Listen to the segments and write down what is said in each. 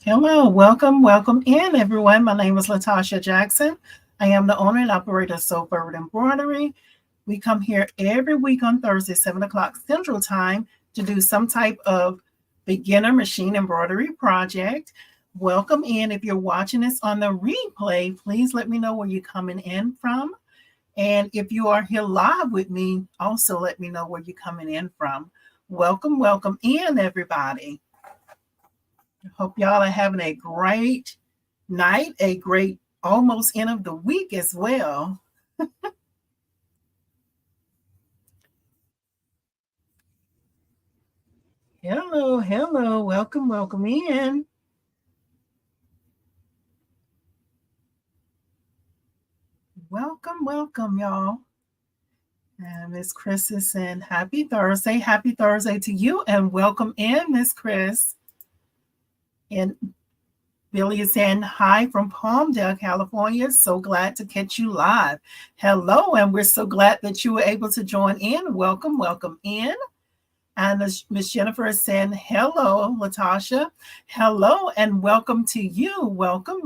Hello, welcome in everyone. My name is Latasha Jackson. I am the owner and operator of Soul Forward Embroidery. We come here every week on Thursday, 7 o'clock Central Time to do some type of beginner machine embroidery project. Welcome in. If you're watching this on the replay, please let me know where you're coming in from. And if you are here live with me, also let me know where you're coming in from. Welcome in, everybody. Hope y'all are having a great night, a great almost end of the week as well. Hello, welcome in. Welcome, y'all. And Miss Chris is saying happy Thursday. Happy Thursday to you, and welcome in, Miss Chris. And Billy is saying hi from Palmdale, California. So glad to catch you live. Hello, and we're so glad that you were able to join in. Welcome in. And Miss Jennifer is saying, hello, Latasha. Hello, and welcome to you. Welcome.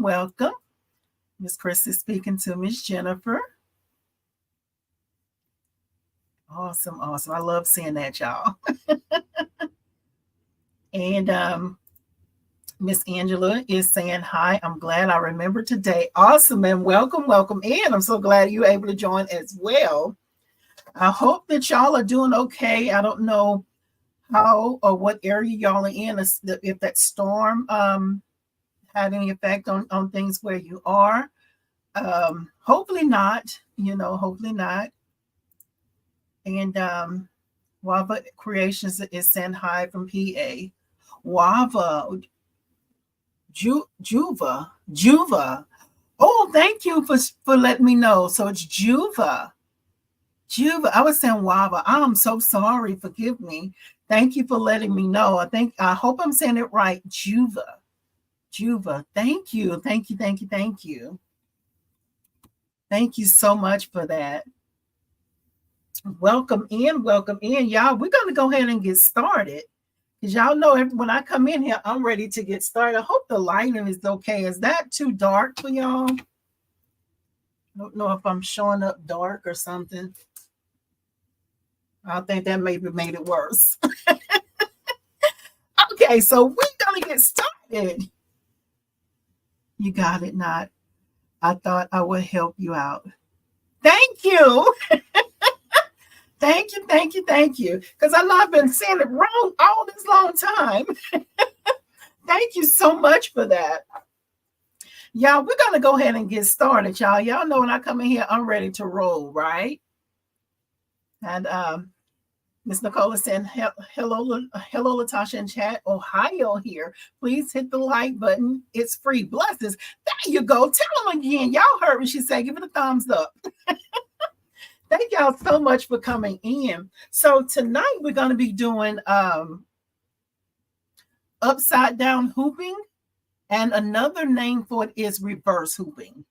Miss Chris is speaking to Miss Jennifer. Awesome. I love seeing that, y'all. And Miss Angela is saying, hi, I'm glad I remembered today. Awesome, and welcome in. I'm so glad you're able to join as well. I hope that y'all are doing okay. I don't know how or what area y'all are in, if that storm had any effect on things where you are. Hopefully not, hopefully not. And Wava Creations is sent hi from PA. Wava, Juva. Oh, thank you for letting me know. So it's Juva. I was saying Wava. I'm so sorry. Forgive me. Thank you for letting me know. I hope I'm saying it right. Juva. Thank you. Thank you so much for that. Welcome in. Y'all, we're going to go ahead and get started. Because y'all know when I come in here, I'm ready to get started. I hope the lighting is okay. Is that too dark for y'all? I don't know if I'm showing up dark or something. I think that maybe made it worse. Okay, so we're going to get started. You got it, not. I thought I would help you out. Thank you. Thank you. Because I know I've been saying it wrong all this long time. Thank you so much for that. Y'all, we're going to go ahead and get started, y'all. Y'all know when I come in here, I'm ready to roll, right? And Miss Nicole is saying, hello, Latasha in chat. Ohio here. Please hit the like button. It's free. Blessings. There you go. Tell them again. Y'all heard what she said. Give it a thumbs up. Thank y'all so much for coming in. So tonight we're going to be doing upside down hooping, and another name for it is reverse hooping.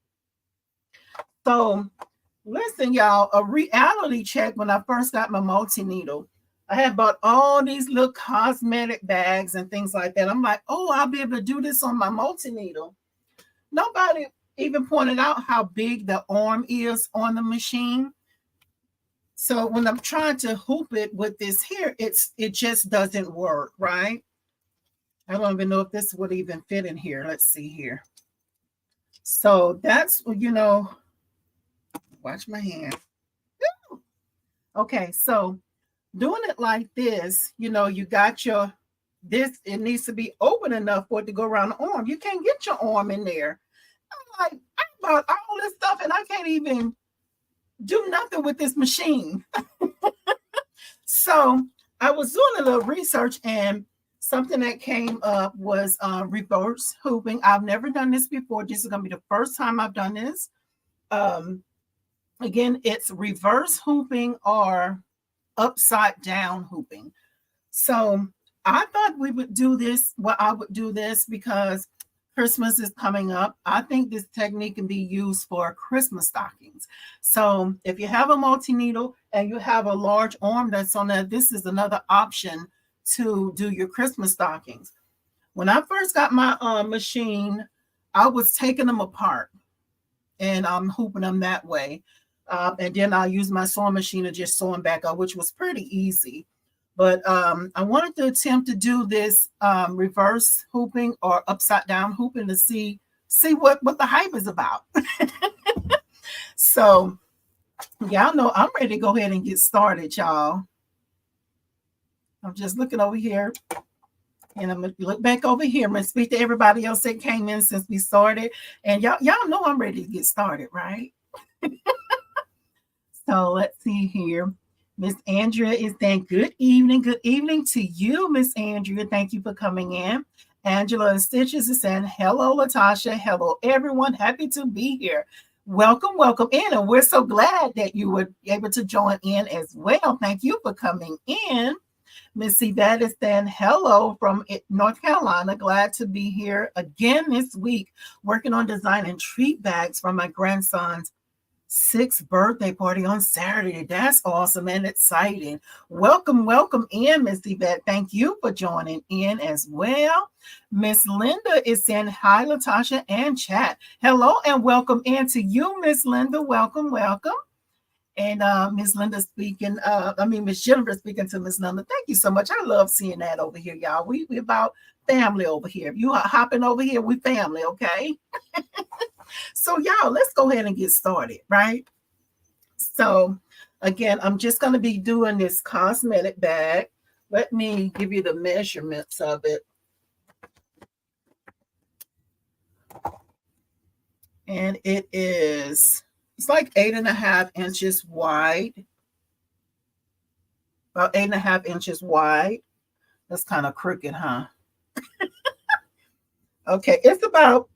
So listen, y'all, a reality check when I first got my multi-needle. I had bought all these little cosmetic bags and things like that. I'm like, oh, I'll be able to do this on my multi-needle. Nobody even pointed out how big the arm is on the machine. So when I'm trying to hoop it with this here, it just doesn't work, right? I don't even know if this would even fit in here. Let's see here. So that's, watch my hand. Okay, so doing it like this, you got it needs to be open enough for it to go around the arm. You can't get your arm in there. I'm like, I bought all this stuff and I can't even do nothing with this machine. So I was doing a little research, and something that came up was reverse hooping. I've never done this before. This is going to be the first time I've done this. Again, it's reverse hooping or upside down hooping. So I thought we would do this. Well, I would do this because Christmas is coming up. I think this technique can be used for Christmas stockings. So if you have a multi-needle and you have a large arm that's on there, this is another option to do your Christmas stockings. When I first got my machine, I was taking them apart and I'm hooping them that way. And then I'll use my sewing machine to just sew them back up, which was pretty easy. But I wanted to attempt to do this reverse hooping or upside down hooping to see what the hype is about. So y'all know I'm ready to go ahead and get started, y'all. I'm just looking over here. And I'm gonna look back over here. I'm gonna speak to everybody else that came in since we started. And y'all know I'm ready to get started, right? So let's see here. Miss Andrea is saying good evening. Good evening to you, Miss Andrea. Thank you for coming in. Angela and Stitches is saying hello, Latasha. Hello, everyone. Happy to be here. Welcome in. And we're so glad that you were able to join in as well. Thank you for coming in. Miss Yvette is saying hello from North Carolina. Glad to be here again this week, working on designing treat bags for my grandson's 6th birthday party on Saturday. That's awesome and exciting. Welcome in, Miss Yvette. Thank you for joining in as well. Miss Linda is saying hi, Latasha and chat. Hello and welcome in to you, Miss Linda. Welcome. And Miss Linda speaking, Miss Jennifer speaking to Miss Linda. Thank you so much. I love seeing that over here, y'all. We about family over here. If you are hopping over here, we family, okay? So y'all, let's go ahead and get started, right? So again, I'm just going to be doing this cosmetic bag. Let me give you the measurements of it. And it's like 8.5 inches wide. About 8.5 inches wide. That's kind of crooked, huh? Okay, it's about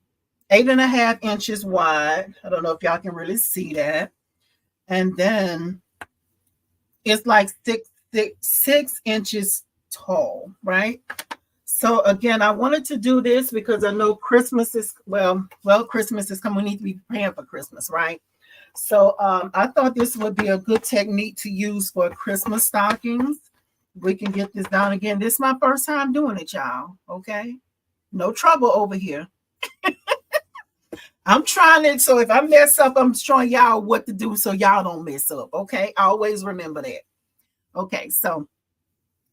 8.5 inches wide. I don't know if y'all can really see that. And then it's like 6 inches tall, right? So again, I wanted to do this because I know Christmas is, Christmas is coming. We need to be preparing for Christmas, right? So I thought this would be a good technique to use for Christmas stockings. We can get this down again. This is my first time doing it, y'all. Okay? No trouble over here. I'm trying it. So if I mess up, I'm showing y'all what to do so y'all don't mess up. Okay? Always remember that. Okay, so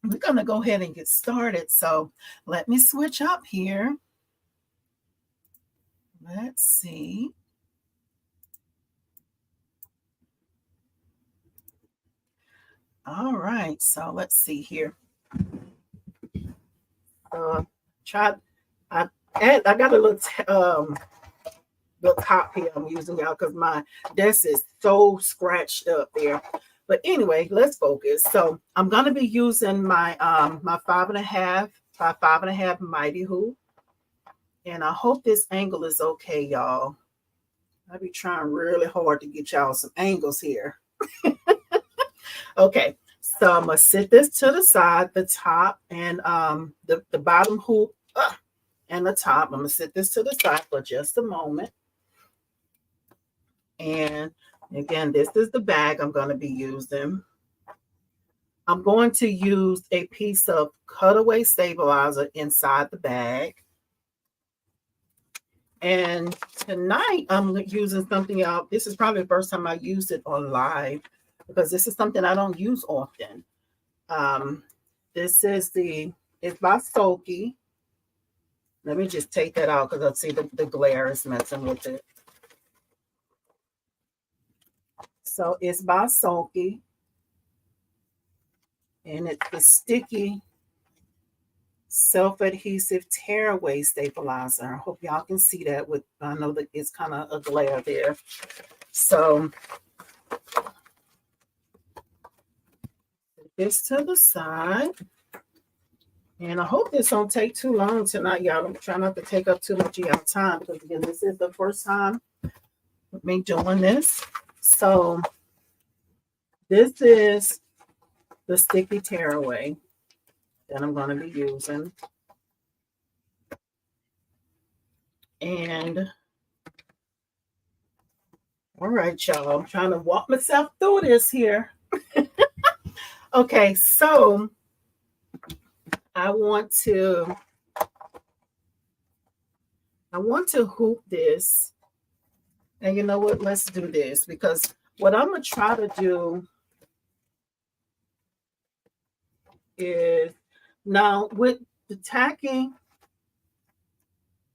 we're going to go ahead and get started. So let me switch up here. Let's see. All right, so let's see here. I got a little top here I'm using, y'all, because my desk is so scratched up there. But anyway, let's focus. So I'm going to be using my my 5.5 by 5.5 mighty hoop, and I hope this angle is okay, y'all. I'll be trying really hard to get y'all some angles here. Okay, so I'm gonna sit this to the side, the top and the bottom hoop and the top. I'm gonna sit this to the side for just a moment. And again, this is the bag I'm gonna be using. I'm going to use a piece of cutaway stabilizer inside the bag. And tonight I'm using something else. This is probably the first time I used it on live, because this is something I don't use often. This is it's by Sulky. Let me just take that out because I see the glare is messing with it. So it's by Sulky. And it's the sticky self-adhesive tearaway stabilizer. I hope y'all can see that. I know that it's kind of a glare there. So this to the side. And I hope this don't take too long tonight, y'all. I'm trying not to take up too much of y'all time, because again, this is the first time with me doing this. So this is the sticky tearaway that I'm going to be using. And all right, y'all, I'm trying to walk myself through this here. Okay, so I want to want to hoop this. And you know what? Let's do this, because what I'm going to try to do is, now with the tacking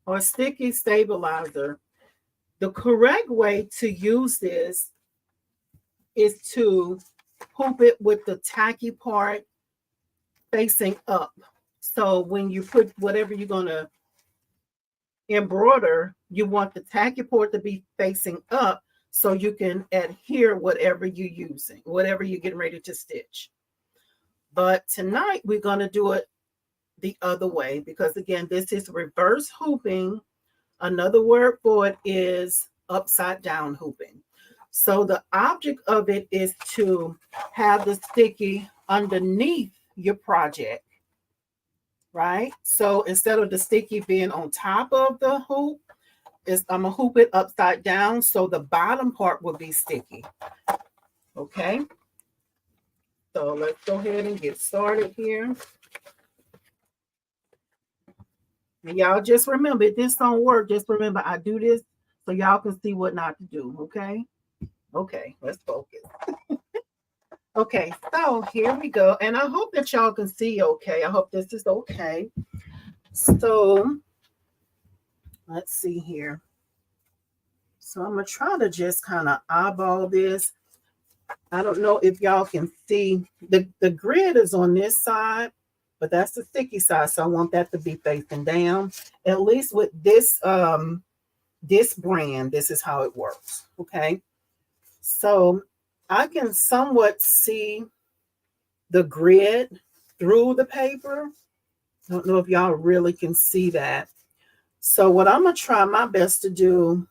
or sticky stabilizer, the correct way to use this is to hoop it with the tacky part facing up. So when you put whatever you're going to embroider, you want the tacky part to be facing up so you can adhere whatever you're using, whatever you're getting ready to stitch. But tonight we're going to do it the other way, because again, this is reverse hooping. Another word for it is upside down hooping. So the object of it is to have the sticky underneath your project, right? So instead of the sticky being on top of the hoop, I'm gonna hoop it upside down so the bottom part will be sticky. Okay, so let's go ahead and get started here. And y'all just remember, if this don't work, just remember I do this so y'all can see what not to do. Okay, okay, let's focus. Okay, so here we go, and I hope that y'all can see okay. I hope this is okay. So let's see here. So I'm gonna try to just kind of eyeball this. I don't know if y'all can see the grid is on this side, but that's the sticky side, so I want that to be facing down. At least with this this brand, this is how it works. Okay, so I can somewhat see the grid through the paper. I don't know if y'all really can see that. So what I'm gonna try my best to do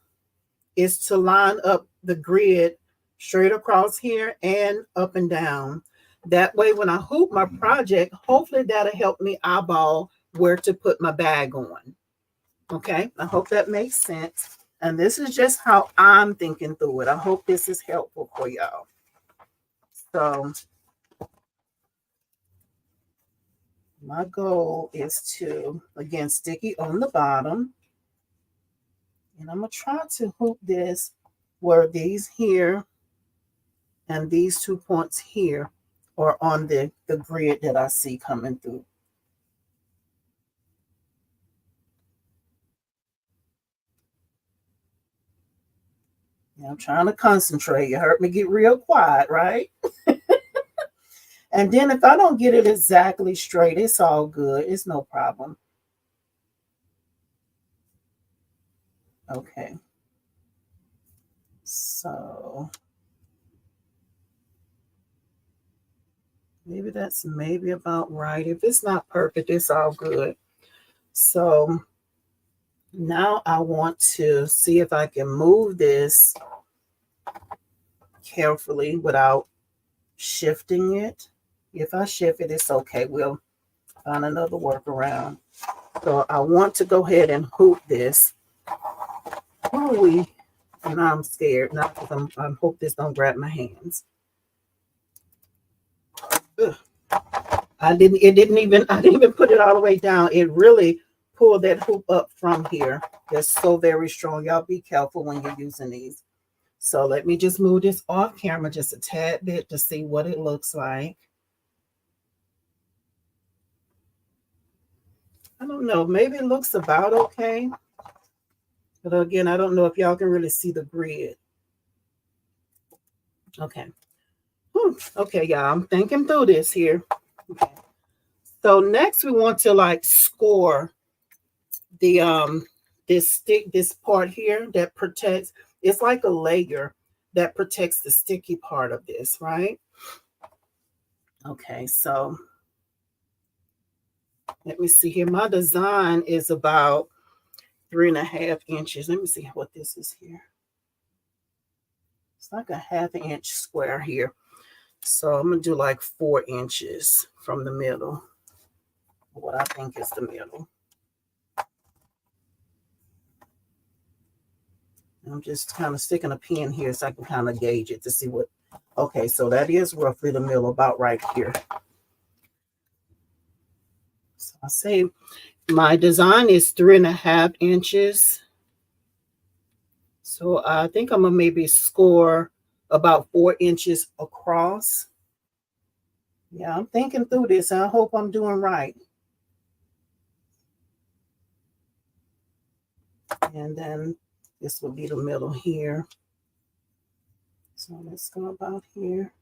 is to line up the grid straight across here and up and down. That way, when I hoop my project, hopefully that'll help me eyeball where to put my bag on. Okay, I hope that makes sense. And this is just how I'm thinking through it. I hope this is helpful for y'all. So my goal is to, again, sticky on the bottom. And I'm going to try to hoop this where these here and these 2 points here are on the grid that I see coming through. Yeah, I'm trying to concentrate. You heard me get real quiet, right? And then if I don't get it exactly straight, it's all good. It's no problem. Okay. So maybe that's maybe about right. If it's not perfect, it's all good. So now I want to see if I can move this carefully without shifting it. If I shift it, it's okay. We'll find another workaround. So I want to go ahead and hoop this. And I'm scared, not because I hope this don't grab my hands. Ugh. I didn't even put it all the way down. It really pulled that hoop up from here. They're so very strong. Y'all be careful when you're using these. So let me just move this off camera just a tad bit to see what it looks like. I don't know. Maybe it looks about okay. But again, I don't know if y'all can really see the grid. Okay. Okay, y'all. I'm thinking through this here. Okay. So next we want to like score the this part here that protects. It's like a layer that protects the sticky part of this, right? Okay, so let me see here. My design is about 3.5 inches. Let me see what this is here. It's like a 1/2 inch square here. So I'm gonna do like 4 inches from the middle. What I think is the middle. I'm just kind of sticking a pin here so I can kind of gauge it to see what. Okay, so that is roughly the middle, about right here. So I say my design is 3.5 inches. So I think I'm gonna maybe score about 4 inches across. Yeah, I'm thinking through this. I hope I'm doing right. And then this will be the middle here. So let's go about here.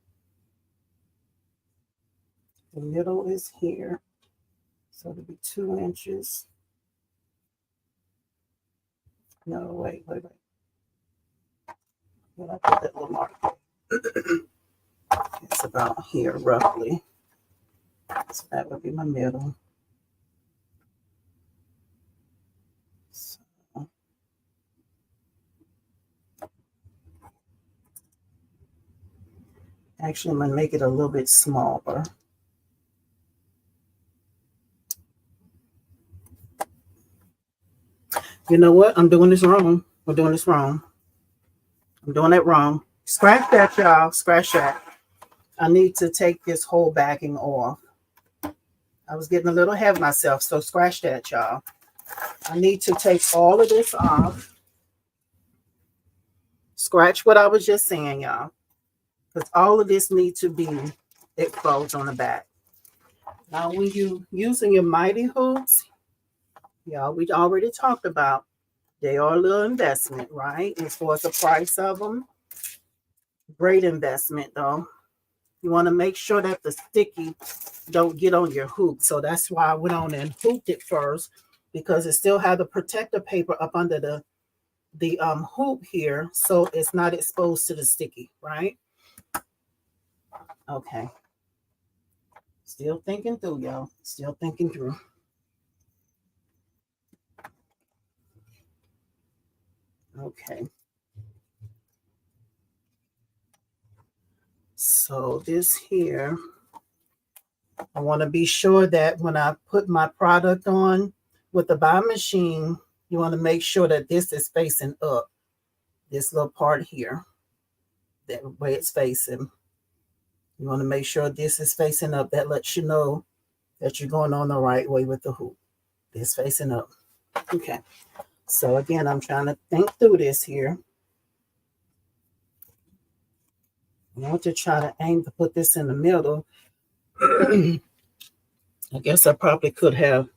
The middle is here. So it'll be 2 inches. No, wait. Well, I put that little mark. It's about here roughly. So that would be my middle. So, actually, I'm going to make it a little bit smaller. You know what? I'm doing this wrong. I'm doing this wrong. I'm doing it wrong. Scratch that, y'all. Scratch that. I need to take this whole backing off. I was getting a little ahead of myself, so scratch that, y'all. I need to take all of this off. Scratch what I was just saying, y'all. Because all of this needs to be exposed on the back. Now, when you using your mighty hoops, y'all, we already talked about they are a little investment, right? As far as the price of them, great investment though. You want to make sure that the sticky don't get on your hoop. So that's why I went on and hooped it first, because it still has the protective paper up under the hoop here, so it's not exposed to the sticky, right? Okay. Still thinking through, y'all. Still thinking through. Okay. So this here, I want to be sure that when I put my product on with the BAi machine, you want to make sure that this is facing up. This little part here, that way it's facing. You want to make sure this is facing up. That lets you know that you're going on the right way with the hoop. This facing up. Okay. So again, I'm trying to think through this here. I want to try to aim to put this in the middle. I guess I probably could have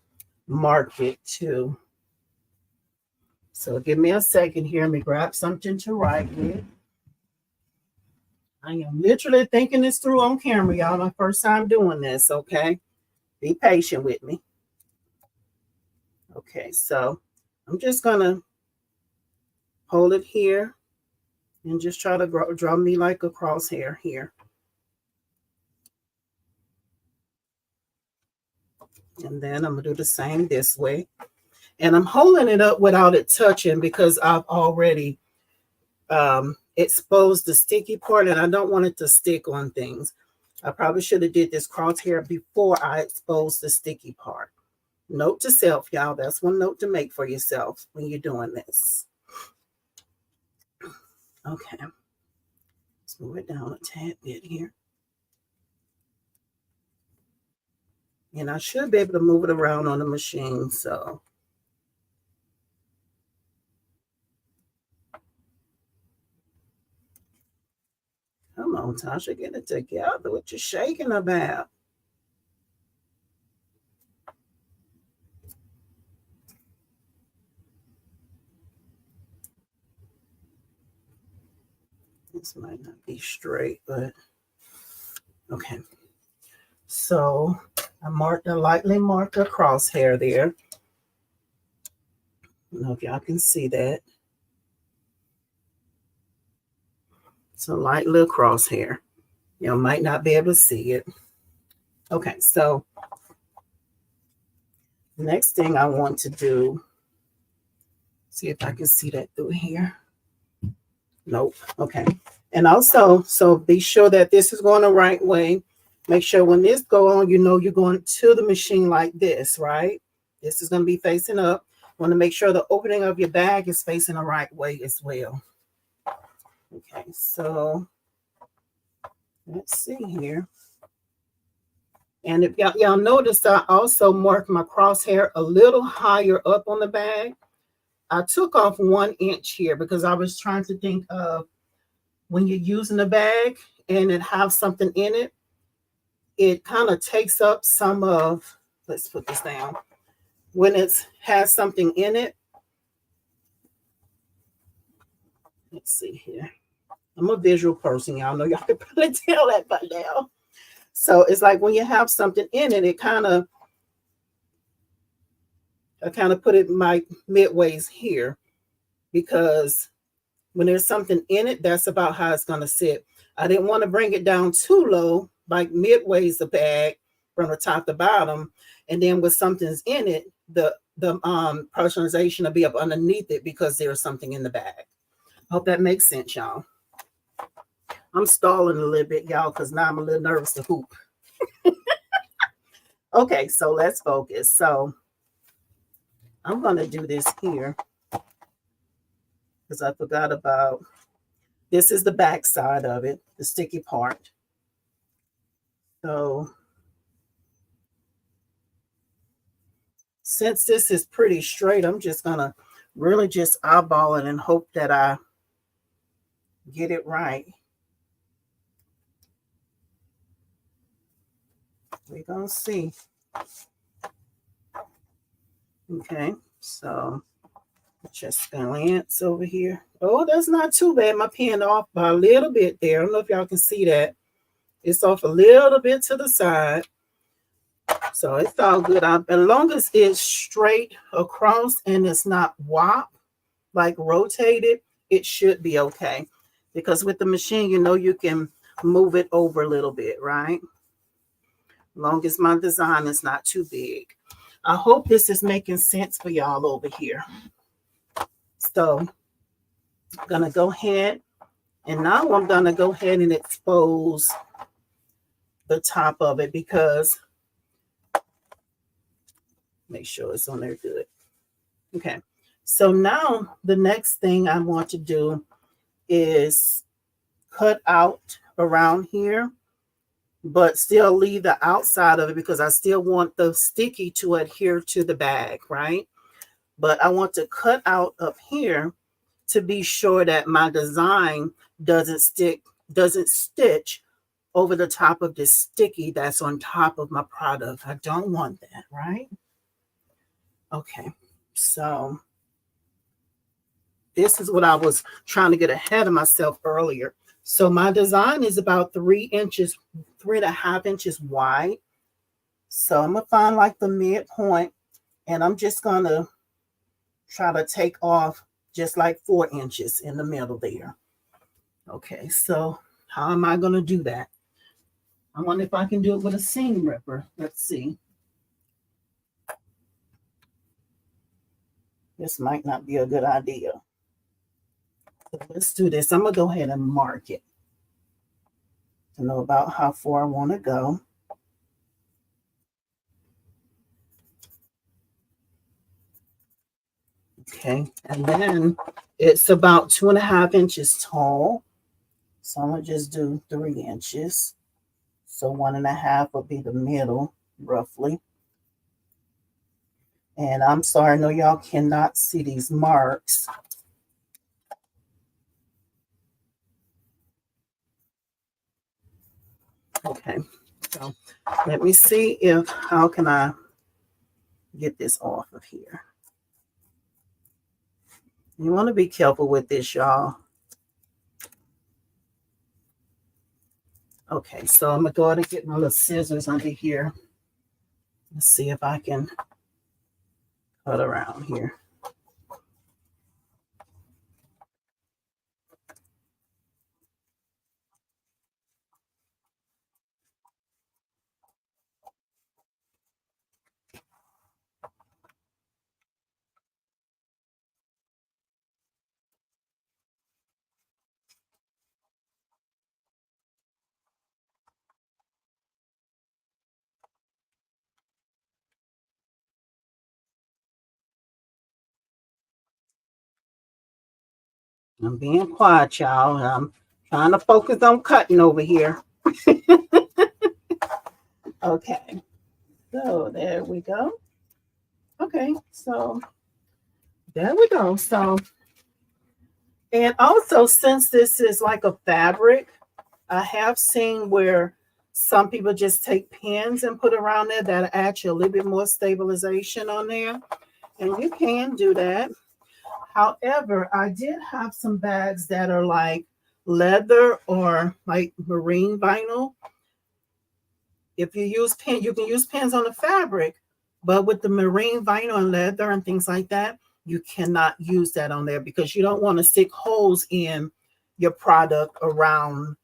marked it too. So give me a second here. Let me grab something to write with. I am literally thinking this through on camera, y'all. My first time doing this, okay? Be patient with me. Okay, so I'm just going to hold it here and just try to draw me like a crosshair here. And then I'm going to do the same this way. And I'm holding it up without it touching because I've already exposed the sticky part and I don't want it to stick on things. I probably should have did this crosshair before I exposed the sticky part. Note to self, y'all. That's one note to make for yourself when you're doing this. Okay. Let's move it down a tad bit here. And I should be able to move it around on the machine, so. Come on, Tasha, get it together. What you shaking about? This might not be straight, but okay. So I lightly marked a crosshair there. I don't know if y'all can see that. It's a light little crosshair. You might not be able to see it. Okay, so next thing I want to do, see if I can see that through here. Nope. Okay. And also, so be sure that this is going the right way. Make sure when this go on, you know you're going to the machine like this, right? This is going to be facing up. Want to make sure the opening of your bag is facing the right way as well. Okay, so let's see here. And if y'all notice, I also marked my crosshair a little higher up on the bag I took off 1 inch here because I was trying to think of when you're using a bag and it has something in it, it kind of takes up some of, let's put this down. When it has something in it, let's see here. I'm a visual person. Y'all know y'all can probably tell that by now. So it's like when you have something in it, it kind of, I kind of put it my midways here because when there's something in it, that's about how it's going to sit. I didn't want to bring it down too low, like midways the bag from the top to bottom. And then with something's in it, the personalization will be up underneath it because there's something in the bag. Hope that makes sense, y'all. I'm stalling a little bit, y'all, because now I'm a little nervous to hoop. Okay, so let's focus. So I'm going to do this here because I forgot about, this is the back side of it, the sticky part. So since this is pretty straight, I'm just going to really just eyeball it and hope that I get it right. We're going to see. Okay, so just glance over here. Oh, that's not too bad. My pen off by a little bit there. I don't know if y'all can see that. It's off a little bit to the side. So it's all good. As long as it's straight across and it's not wop, like rotated, it should be okay. Because with the machine, you know, you can move it over a little bit, right? As long as my design is not too big. I hope this is making sense for y'all over here. So I'm going to go ahead, and now I'm going to go ahead and expose the top of it because make sure it's on there good. Okay, so now the next thing I want to do is cut out around here, but still leave the outside of it because I still want the sticky to adhere to the bag, right? But I want to cut out up here to be sure that my design doesn't stitch over the top of this sticky that's on top of my product. I don't want that, right? Okay, so this is what I was trying to get ahead of myself earlier. So my design is about 3 inches, 3.5 inches wide. So I'm gonna find like the midpoint, and I'm just gonna try to take off just like 4 inches in the middle there. Okay, so how am I gonna do that? I wonder if I can do it with a seam ripper. Let's see. This might not be a good idea. So let's do this. I'm gonna go ahead and mark it to know about how far I want to go. Okay, and then it's about 2.5 inches tall. So I'm gonna just do 3 inches. So 1.5 will be the middle, roughly. And I'm sorry, I know y'all cannot see these marks. Okay, so let me see if, how can I get this off of here? You want to be careful with this, y'all. Okay, so I'm gonna go ahead and get my little scissors under here. Let's see if I can cut around here. I'm being quiet, y'all. I'm trying to focus on cutting over here. Okay, so there we go. Okay, so There we go. So, and also since this is like a fabric, I have seen where some people just take pins and put around there that add you a little bit more stabilization on there. And you can do that. However, I did have some bags that are like leather or like marine vinyl. If you use pin, you can use pins on the fabric, but with the marine vinyl and leather and things like that, you cannot use that on there because you don't want to stick holes in your product around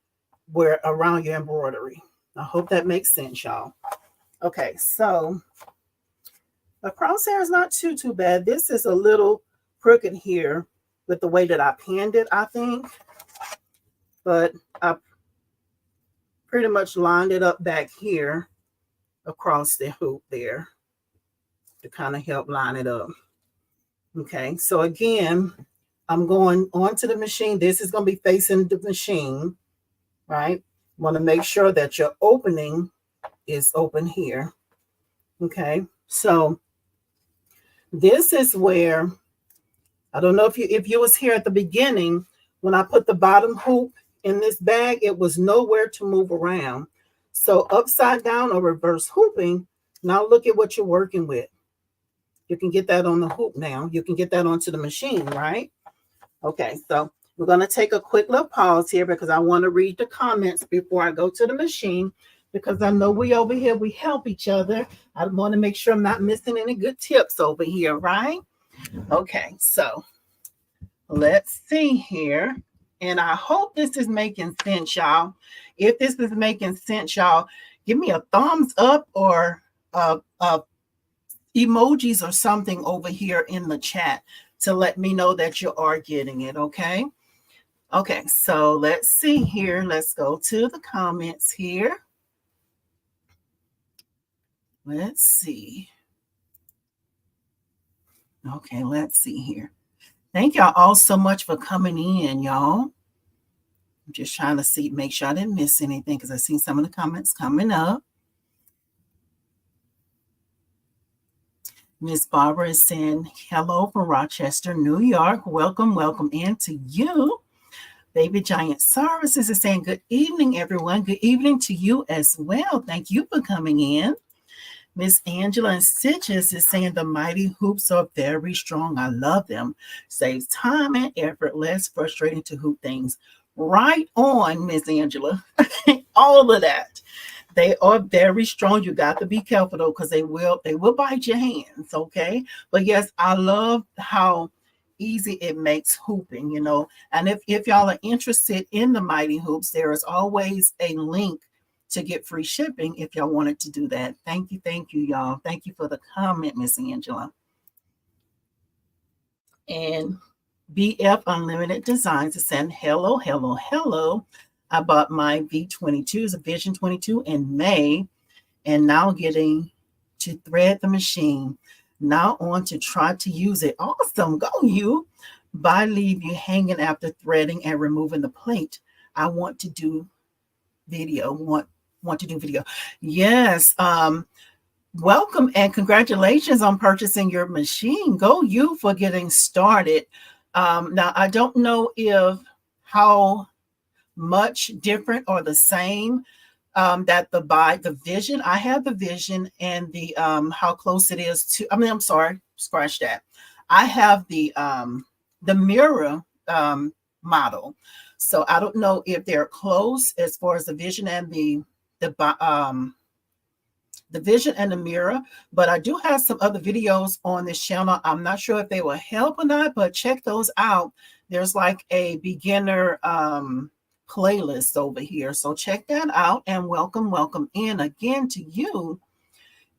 your embroidery. I hope that makes sense, y'all. Okay, so the crosshair is not too bad. This is a little crooked here with the way that I pinned it, I think, but I pretty much lined it up back here across the hoop there to kind of help line it up. Okay, so again, I'm going onto the machine. This is going to be facing the machine, right? Want to make sure that your opening is open here. Okay, so this is where, I don't know if you was here at the beginning, when I put the bottom hoop in this bag, it was nowhere to move around. So upside down or reverse hooping, now look at what you're working with. You can get that on the hoop now. You can get that onto the machine, right? Okay, so we're going to take a quick little pause here because I want to read the comments before I go to the machine, because I know we over here, we help each other. I want to make sure I'm not missing any good tips over here, right? Okay, so let's see here. And I hope this is making sense, y'all. If this is making sense, y'all, give me a thumbs up or emojis or something over here in the chat to let me know that you are getting it, okay? Okay, so let's see here. Let's go to the comments here. Let's see. Okay, let's see here. Thank y'all all so much for coming in, y'all. I'm just trying to see, make sure I didn't miss anything because I see some of the comments coming up. Miss Barbara is saying hello from Rochester, New York. Welcome, welcome in to you. Baby Giant Services is saying good evening, everyone. Good evening to you as well. Thank you for coming in. Miss Angela and Stitches is saying the mighty hoops are very strong. I love them. Saves time and effort, less frustrating to hoop things. Right on, Miss Angela. All of that. They are very strong. You got to be careful though, because they will bite your hands. Okay. But yes, I love how easy it makes hooping, you know. And if y'all are interested in the mighty hoops, there is always a link to get free shipping if y'all wanted to do that. Thank you, y'all. Thank you for the comment, Miss Angela. And BF Unlimited Designs is saying hello, hello, hello. I bought my V22s, a Vision 22 in May, and now getting to thread the machine. Now on to try to use it. Awesome, go you. BAi leave you hanging after threading and removing the plate. I want to do video. Want to do video. Yes. Welcome and congratulations on purchasing your machine. Go you for getting started. Now I don't know if how much different or the same that the Vision. I have the Vision and the how close it is to. I mean, I'm sorry, scratch that. I have the Mirror model, so I don't know if they're close as far as the Vision and the Vision and the Mirror, but I do have some other videos on this channel. I'm not sure if they will help or not, but check those out. There's like a beginner playlist over here, so check that out. And welcome in again to you.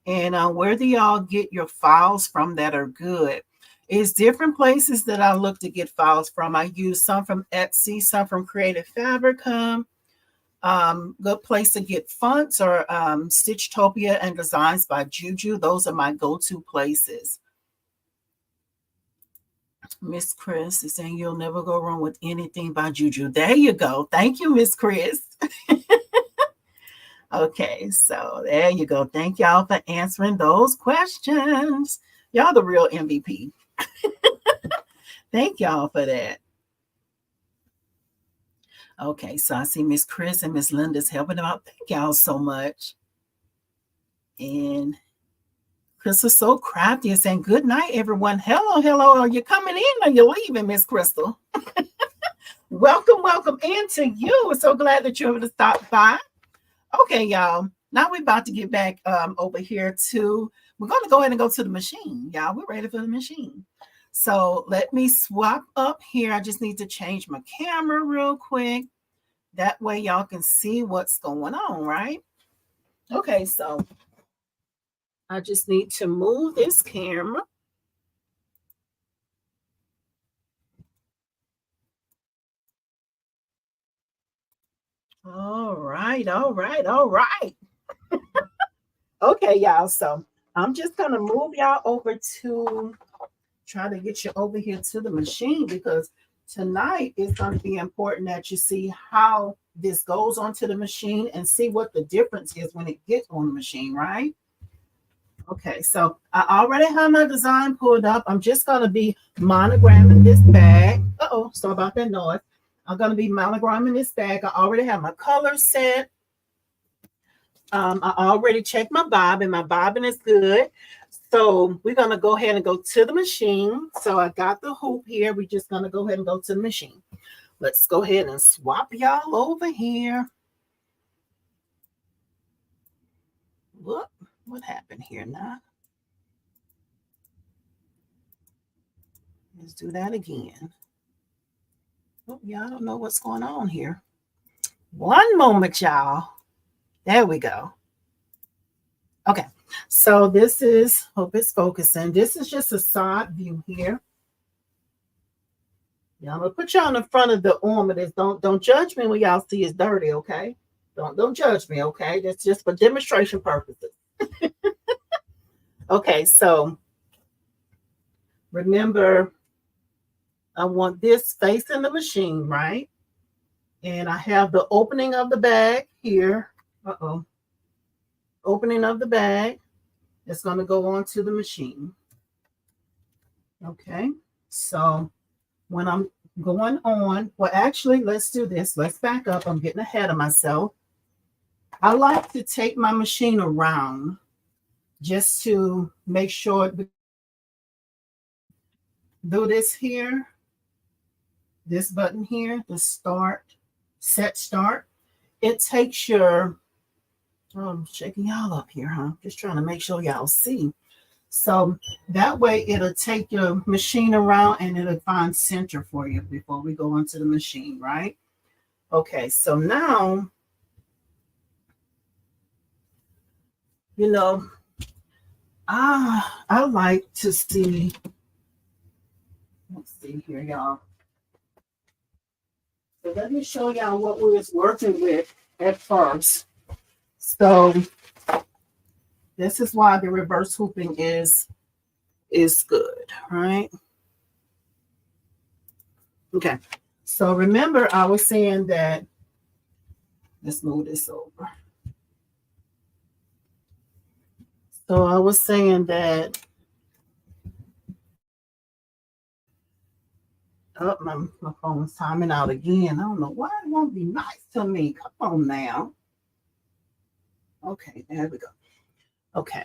And where do y'all get your files from that are good? It's different places that I look to get files from. I use some from Etsy, some from Creative Fabricom. Good place to get fonts or Stitchtopia and Designs by Juju. Those are my go-to places. Miss Chris is saying you'll never go wrong with anything by Juju. There you go. Thank you, Miss Chris. Okay, so there you go. Thank y'all for answering those questions. Y'all the real MVP. Thank y'all for that. Okay, so I see Miss Chris and Miss Linda's helping out. Thank y'all so much. And Crystal so crafty and saying, good night, everyone. Hello, hello. Are you coming in or you leaving, Miss Crystal? Welcome, welcome into you. We're so glad that you're able to stop by. Okay, y'all. Now we're about to get back over here to, we're going to go ahead and go to the machine. Y'all, we're ready for the machine. So let me swap up here. I just need to change my camera real quick. That way y'all can see what's going on, right? Okay, so I just need to move this camera. All right, all right, all right. Okay, y'all. So I'm just gonna move y'all over to try to get you over here to the machine, because tonight is going to be important that you see how this goes onto the machine and see what the difference is when it gets on the machine, right? Okay, so I already have my design pulled up. I'm just going to be monogramming this bag. Sorry about that noise. I'm going to be monogramming this bag. I already have my color set. I already checked my bobbin. My bobbin is good. So we're going to go ahead and go to the machine. So I got the hoop here. We're just going to go ahead and go to the machine. Let's go ahead and swap y'all over here. What happened here now? Let's do that again. Oh, y'all don't know what's going on here. One moment, y'all. There we go. Okay, so this is, hope it's focusing. This is just a side view here. Yeah, I'm gonna put y'all in the front of the arm of this. Don't judge me when y'all see it's dirty, okay? Don't judge me, okay? That's just for demonstration purposes. Okay, so remember, I want this facing the machine, right? And I have the opening of the bag here. Opening of the bag. It's going to go onto the machine. Okay, so when I'm going on, well, actually, let's do this. Let's back up. I'm getting ahead of myself. I like to take my machine around just to make sure. Do this here, this button here, the start, set start. It takes your, I'm shaking y'all up here, huh? Just trying to make sure y'all see. So that way it'll take your machine around and it'll find center for you before we go into the machine, right? Okay, so now, you know, I like to see, let's see here, y'all. So let me show y'all what we was working with at first. So this is why the reverse hooping is good, right? Okay, so remember I was saying that, let's move this over. So I was saying that, oh, my phone's timing out again. I don't know why it won't be nice to me. Come on now. Okay, there we go. Okay.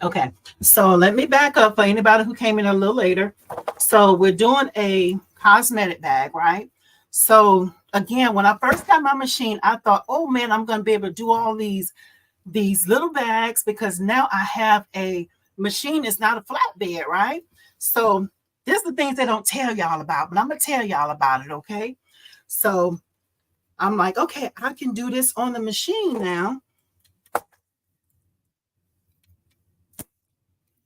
Okay, so let me back up for anybody who came in a little later. So we're doing a cosmetic bag, right? So again, when I first got my machine, I thought, oh man, I'm going to be able to do all these little bags because now I have a machine. It's not a flatbed, right? So there's the things they don't tell y'all about, but I'm going to tell y'all about it, okay? So I'm like, okay, I can do this on the machine now.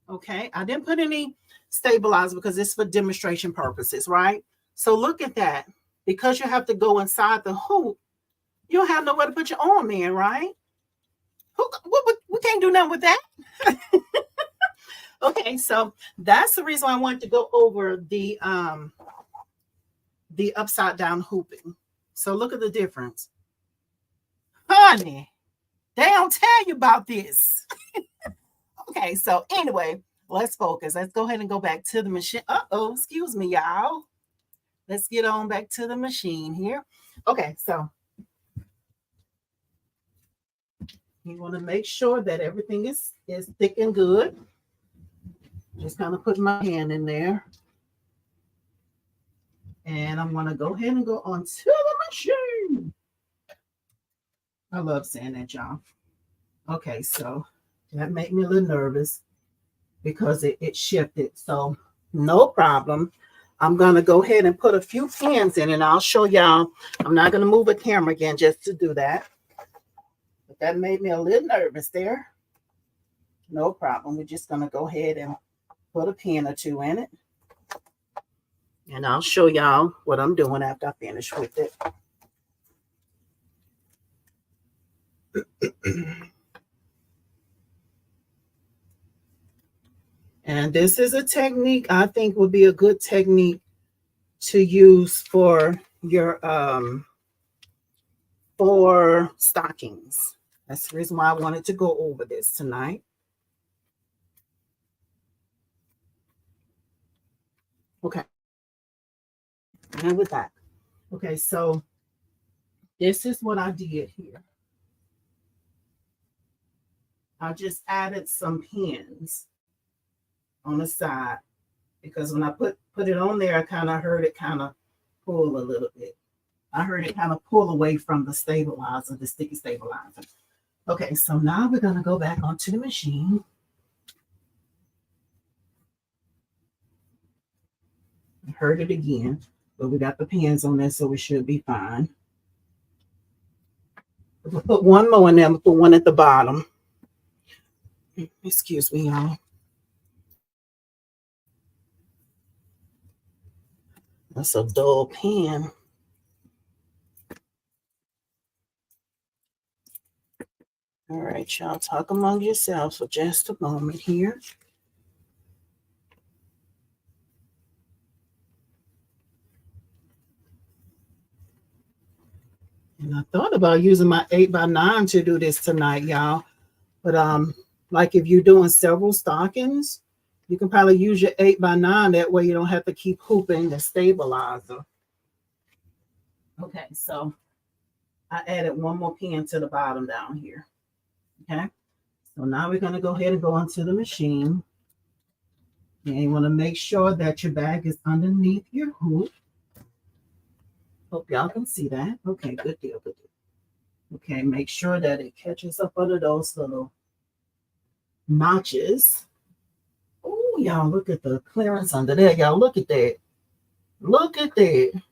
Okay, I didn't put any stabilizer because it's for demonstration purposes, right? So look at that. Because you have to go inside the hoop, you don't have nowhere to put your arm in, right? We can't do nothing with that. Okay, so that's the reason I wanted to go over the upside down hooping. So look at the difference. Honey, They don't tell you about this. Okay, so anyway, let's focus. Let's go ahead and go back to the machine. Uh-oh, excuse me, y'all. Let's get on back to the machine here. Okay, so you want to make sure that everything is thick and good. Just kind of put my hand in there. And I'm going to go ahead and go onto the machine. I love saying that, y'all. Okay, so that made me a little nervous because it shifted. So no problem. I'm going to go ahead and put a few pins in and I'll show y'all. I'm not going to move the camera again just to do that. But that made me a little nervous there. No problem. We're just going to go ahead and put a pin or two in it. And I'll show y'all what I'm doing after I finish with it. And this is a technique I think would be a good technique to use for your for stockings. That's the reason why I wanted to go over this tonight. Okay. And with that. Okay, so this is what I did here. I just added some pins on the side because when I put it on there, I kind of heard it kind of pull a little bit. I heard it kind of pull away from the stabilizer, the sticky stabilizer. Okay, so now we're going to go back onto the machine. I heard it again, but we got the pins on there, so we should be fine. We'll put one more in there, we'll put one at the bottom. Excuse me, y'all. That's a dull pen. All right, y'all, talk among yourselves for just a moment here. And I thought about using my 8x9 to do this tonight, y'all. But like if you're doing several stockings, you can probably use your 8x9. That way you don't have to keep hooping the stabilizer. Okay, so I added one more pin to the bottom down here. Okay, so now we're going to go ahead and go onto the machine. And you want to make sure that your bag is underneath your hoop. Hope y'all can see that. Okay, good deal, good deal. Okay, make sure that it catches up under those little notches. Oh, y'all, look at the clearance under there. Y'all, look at that. Look at that.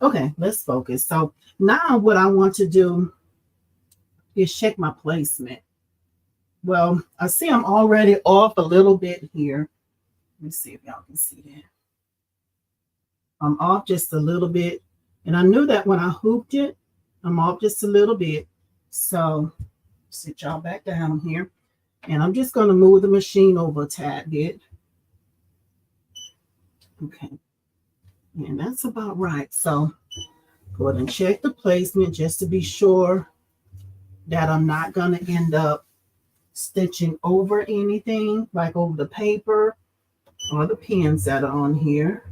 Okay, let's focus. So now what I want to do is check my placement. Well, I see I'm already off a little bit here. Let me see if y'all can see that. I'm off just a little bit. And I knew that when I hooped it, I'm off just a little bit. So sit y'all back down here. And I'm just going to move the machine over a tad bit. Okay. And that's about right. So go ahead and check the placement just to be sure that I'm not going to end up stitching over anything, like over the paper or the pins that are on here.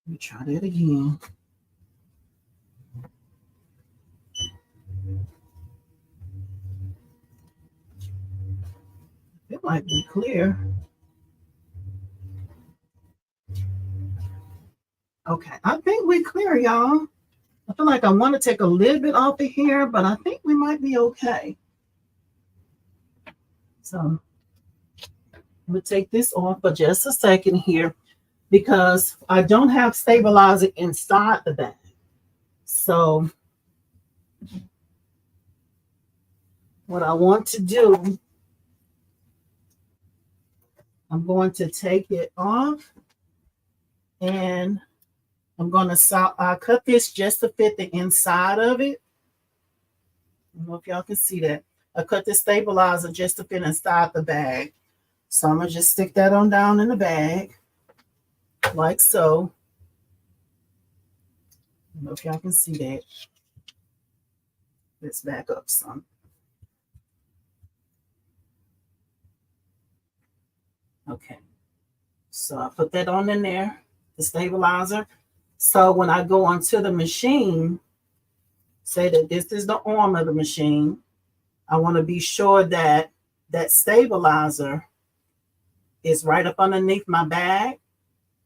Let me try that again. It might be clear. Okay, I think we're clear, y'all. I feel like I want to take a little bit off of here, but I think we might be okay. So I'm going to take this off for just a second here because I don't have stabilizer inside the bag. So what I want to do, I'm going to take it off and I'm going to cut this just to fit the inside of it. I don't know if y'all can see that. I cut the stabilizer just to fit inside the bag. So I'm going to just stick that on down in the bag like so. I don't know if y'all can see that. Let's back up some. Okay, so I put that on in there, the stabilizer. So when I go onto the machine, say that this is the arm of the machine, I want to be sure that that stabilizer is right up underneath my bag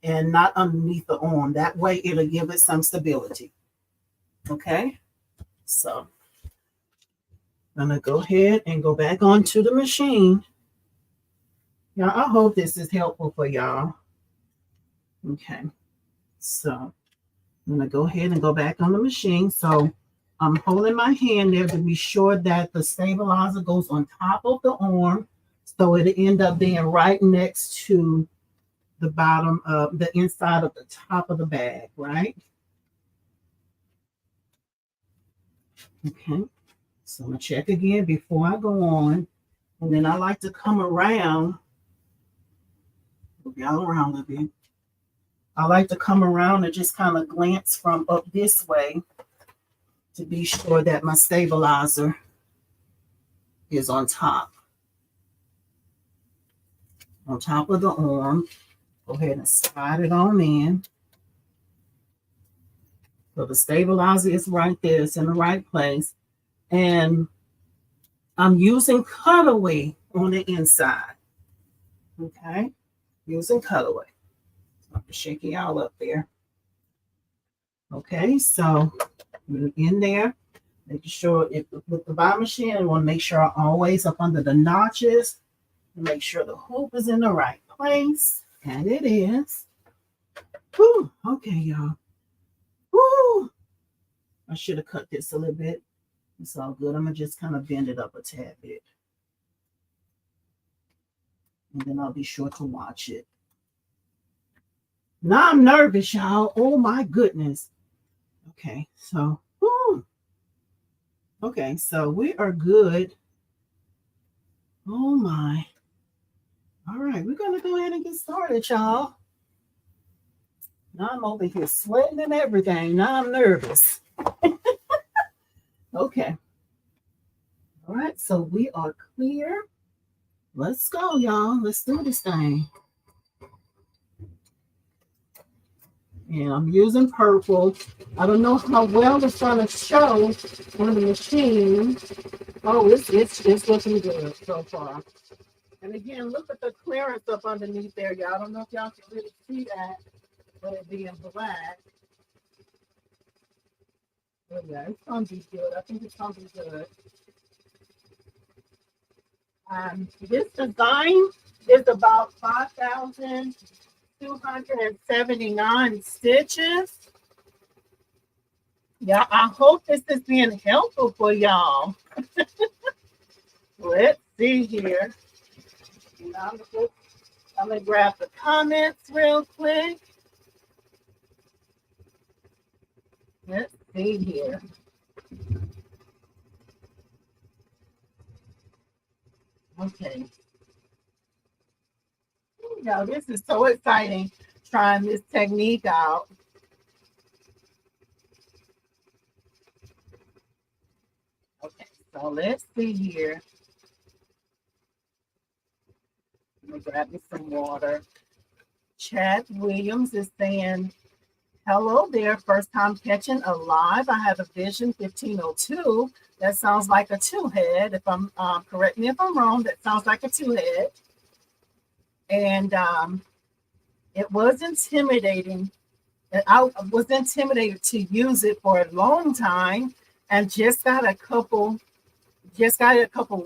and not underneath the arm. That way it'll give it some stability. Okay, so I'm gonna go ahead and go back onto the machine. Now, I hope this is helpful for y'all. Okay, so I'm gonna go ahead and go back on the machine. So I'm holding my hand there to be sure that the stabilizer goes on top of the arm. So it'll end up being right next to the bottom of the inside of the top of the bag, right? Okay, so I'm gonna check again before I go on. And then I like to come around. Move y'all around a little bit. I like to come around and just kind of glance from up this way to be sure that my stabilizer is on top of the arm. Go ahead and slide it on in. So the stabilizer is right there. It's in the right place. And I'm using cutaway on the inside. Okay, using cutaway. So I'm shaking y'all up there. Okay, so in there, making sure with the BAi machine, I want to make sure I'm always up under the notches and make sure the hoop is in the right place. And it is. Whew, okay, y'all. Woo! I should have cut this a little bit. It's all good. I'm going to just kind of bend it up a tad bit. And then I'll be sure to watch it. Now I'm nervous, y'all. Oh, my goodness. Okay, so, woo. Okay, so we are good. Oh, my. All right, we're going to go ahead and get started, y'all. Now I'm over here sweating and everything. Now I'm nervous. Okay. All right, so we are clear. Let's go, y'all. Let's do this thing. And I'm using purple. I don't know how well it's going to show on the machine. Oh, it's looking good so far. And again, look at the clearance up underneath there, y'all. I don't know if y'all can really see that, but it being black. Oh, yeah, it's going to be good. I think it's going to be good. This design is about 5,279 stitches. Yeah, I hope this is being helpful for y'all. Let's see here. I'm going to grab the comments real quick. Let's see here. Okay. Now, this is so exciting trying this technique out. Okay, so let's see here. I'm going to grab me some water. Chad Williams is saying, hello there, first time catching a live. I have a Vision 1502. That sounds like a two-head. If I'm correct me if I'm wrong, that sounds like a two-head. And it was intimidating. I was intimidated to use it for a long time, and just got it a couple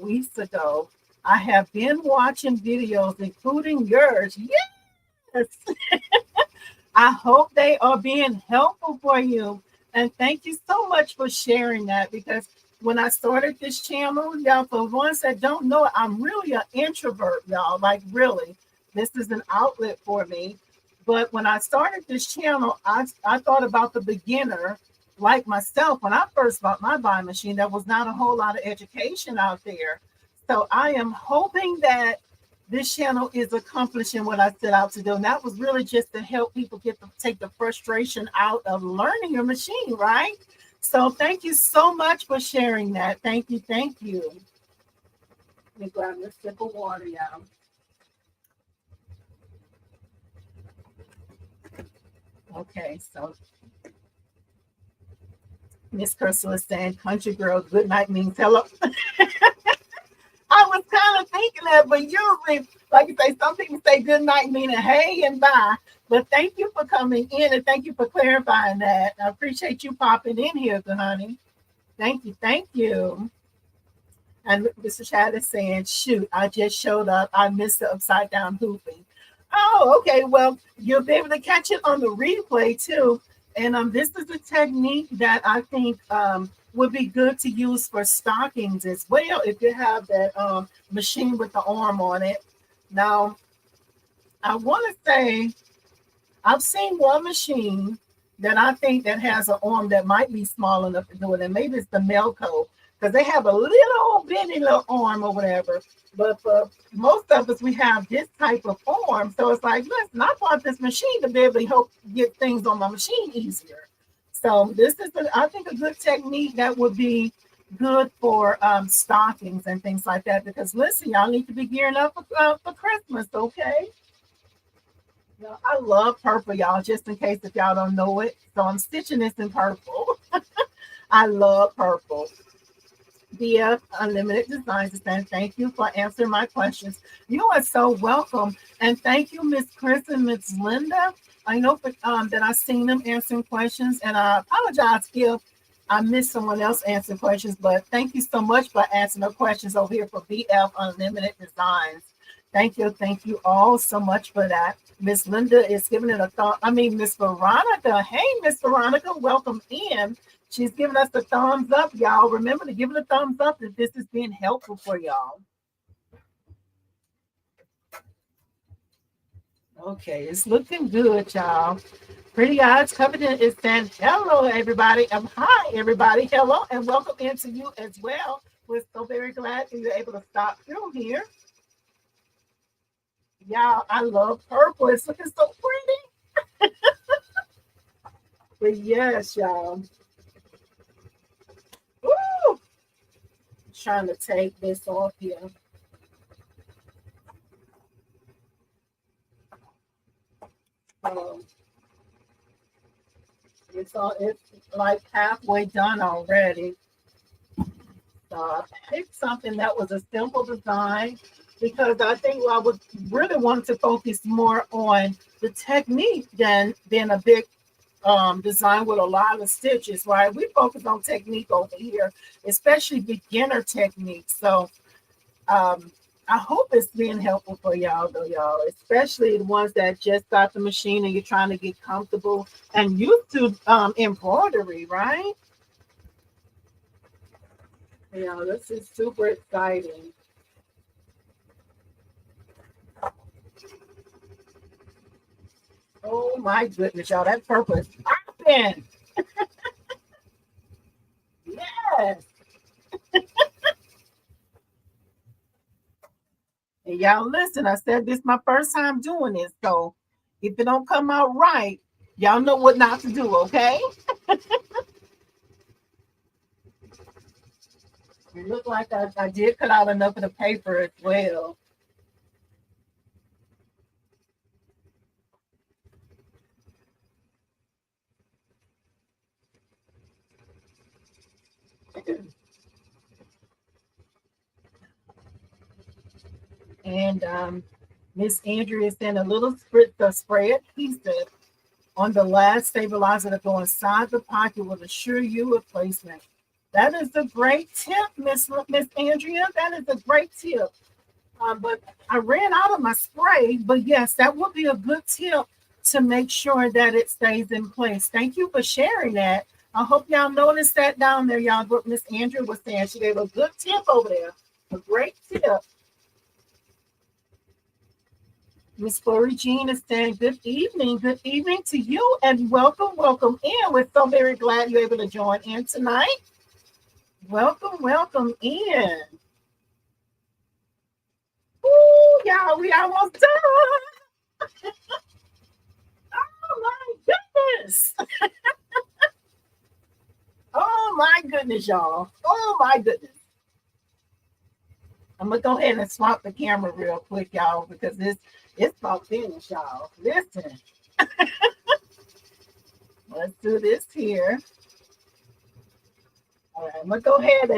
weeks ago. I have been watching videos, including yours. Yes. I hope they are being helpful for you. And thank you so much for sharing that, because when I started this channel, y'all, for ones that don't know, I'm really an introvert, y'all. Like, really, this is an outlet for me. But when I started this channel, I thought about the beginner like myself. When I first bought my BAi machine, there was not a whole lot of education out there. So I am hoping that this channel is accomplishing what I set out to do. And that was really just to help people take the frustration out of learning your machine, right? So thank you so much for sharing that. Thank you. Thank you. Let me grab a sip of water, y'all. Okay, so Miss Crystal is saying, country girl, good night means hello. I was kind of thinking that, but usually, like you say, some people say good night meaning hey and bye. But thank you for coming in and thank you for clarifying that. I appreciate you popping in here, good honey. Thank you. Thank you. And Mr. Chad is saying, shoot, I just showed up. I missed the upside down hooping. Oh, okay. Well, you'll be able to catch it on the replay too. And this is a technique that I think would be good to use for stockings as well if you have that machine with the arm on it. Now, I want to say I've seen one machine that I think that has an arm that might be small enough to do it, and maybe it's the Melco because they have a little bitty little arm or whatever. But for most of us, we have this type of arm, so it's like, listen, I bought this machine to be able to help get things on my machine easier. So this is, I think, a good technique that would be good for stockings and things like that. Because listen, y'all need to be gearing up for Christmas, okay? I love purple, y'all, just in case if y'all don't know it. So I'm stitching this in purple. I love purple. BF Unlimited Designs is saying, thank you for answering my questions. You are so welcome. And thank you, Miss Chris and Miss Linda. I know for, that I've seen them answering questions. And I apologize if I missed someone else answering questions. But thank you so much for answering the questions over here for BF Unlimited Designs. Thank you. Thank you all so much for that. Miss Linda is giving it a thought. I mean, Miss Veronica. Hey, Miss Veronica, welcome in. She's giving us a thumbs up, y'all. Remember to give it a thumbs up if this is being helpful for y'all. Okay, it's looking good, y'all. Pretty Eyes Covenant is saying hello, everybody. Hi, everybody. Hello, and welcome into you as well. We're so very glad that you're able to stop through here. Y'all, I love purple. It's looking so pretty. But yes, y'all. Woo! Trying to take this off here. It's like halfway done already. So I picked something that was a simple design because I think I would really want to focus more on the technique than a big design with a lot of stitches, right? We focus on technique over here, especially beginner techniques. So I hope it's being helpful for y'all, though, y'all, especially the ones that just got the machine and you're trying to get comfortable and used to embroidery, right? Yeah, this is super exciting. Oh my goodness, y'all, that purple is popping. Yes. And y'all listen, I said this is my first time doing this. So if it don't come out right, y'all know what not to do, okay? It looked like I did cut out enough of the paper as well. And Miss Andrea sent a little spritz of spray adhesive on the last stabilizer to go inside the pocket will assure you a placement. That is a great tip, Miss Andrea. That is a great tip. But I ran out of my spray. But yes, that would be a good tip to make sure that it stays in place. Thank you for sharing that. I hope y'all noticed that down there, y'all. What Miss Andrea was saying, she gave a good tip over there. A great tip. Miss Florrie Jean is saying, good evening to you, and welcome in. We're so very glad you're able to join in tonight. Welcome in. Ooh, y'all, we almost done. Oh my goodness. Oh my goodness, y'all. Oh my goodness. I'm gonna go ahead and swap the camera real quick, y'all, because it's about finished, y'all. Listen. Let's do this here. All right, I'm gonna go ahead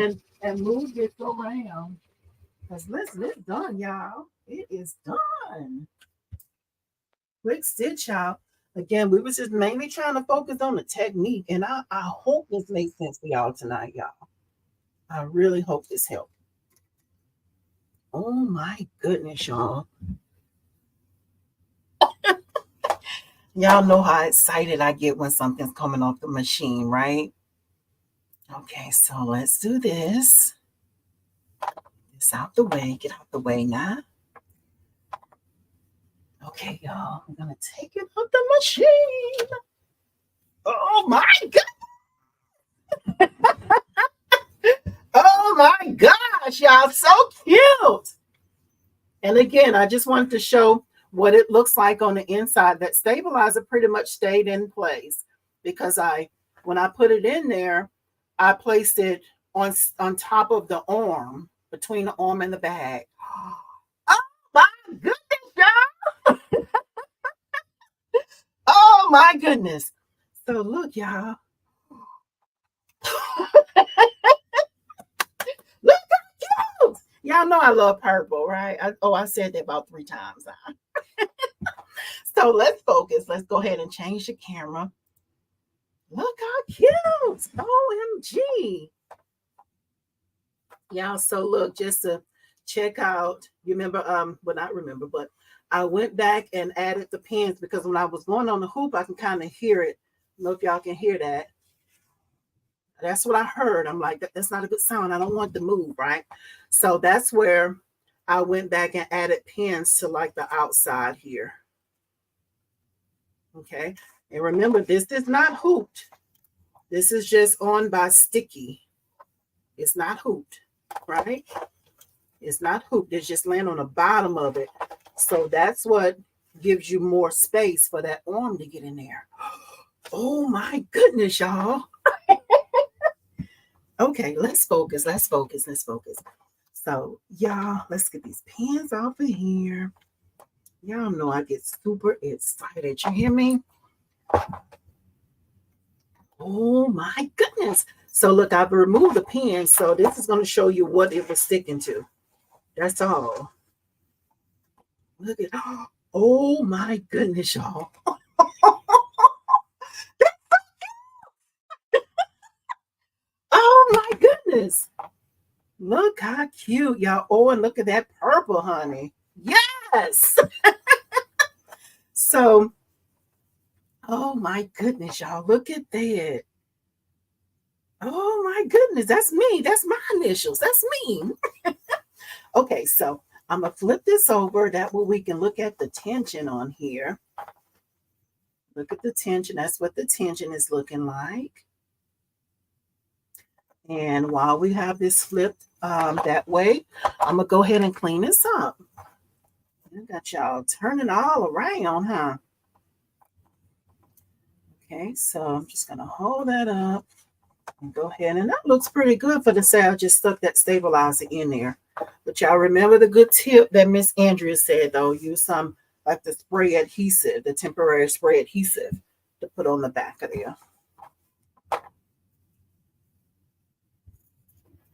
and move this around. Because listen, it's done, y'all. It is done. Quick stitch, y'all. Again, we was just mainly trying to focus on the technique, and I hope this makes sense for y'all tonight, y'all. I really hope this helped. Oh my goodness, y'all. Y'all know how excited I get when something's coming off the machine, right? Okay, so let's do this. This out the way. Get out the way now. Okay, y'all. I'm going to take it off the machine. Oh my God. Oh my gosh, y'all. So cute. And again, I just wanted to show what it looks like on the inside. That stabilizer pretty much stayed in place because when I put it in there, I placed it on top of the arm, between the arm and the bag. Oh my goodness, y'all. Oh my goodness. So look, y'all. Look how cute. Y'all know I love purple, right? I said that about 3 times. So let's focus. Let's go ahead and change the camera. Look how cute. OMG. Y'all, so look, just to check out, you remember, well, not remember, but I went back and added the pins because when I was going on the hoop, I can kind of hear it. I don't know if y'all can hear that. That's what I heard. I'm like, that's not a good sound. I don't want to move, right? So that's where I went back and added pins to like the outside here. Okay. And remember, this is not hooped. This is just on by sticky. It's not hooped, right? It's not hooped. It's just laying on the bottom of it. So that's what gives you more space for that arm to get in there. Oh my goodness, y'all. Okay, let's focus. Let's focus. Let's focus. So, y'all, let's get these pins off of here. Y'all know I get super excited. You hear me? Oh my goodness. So look, I've removed the pin. So this is going to show you what it was sticking to. That's all. Look at, oh my goodness, y'all. Oh my goodness. Look how cute, y'all. Oh, and look at that purple, honey. Yes. So, oh my goodness, y'all. Look at that. Oh my goodness. That's me. That's my initials. That's me. Okay, so I'm going to flip this over. That way we can look at the tension on here. Look at the tension. That's what the tension is looking like. And while we have this flipped that way, I'm going to go ahead and clean this up. I got y'all turning all around, huh? Okay, so I'm just going to hold that up and go ahead. And that looks pretty good for the say I just stuck that stabilizer in there. But y'all remember the good tip that Miss Andrea said, though. Use some like the spray adhesive, the temporary spray adhesive to put on the back of there.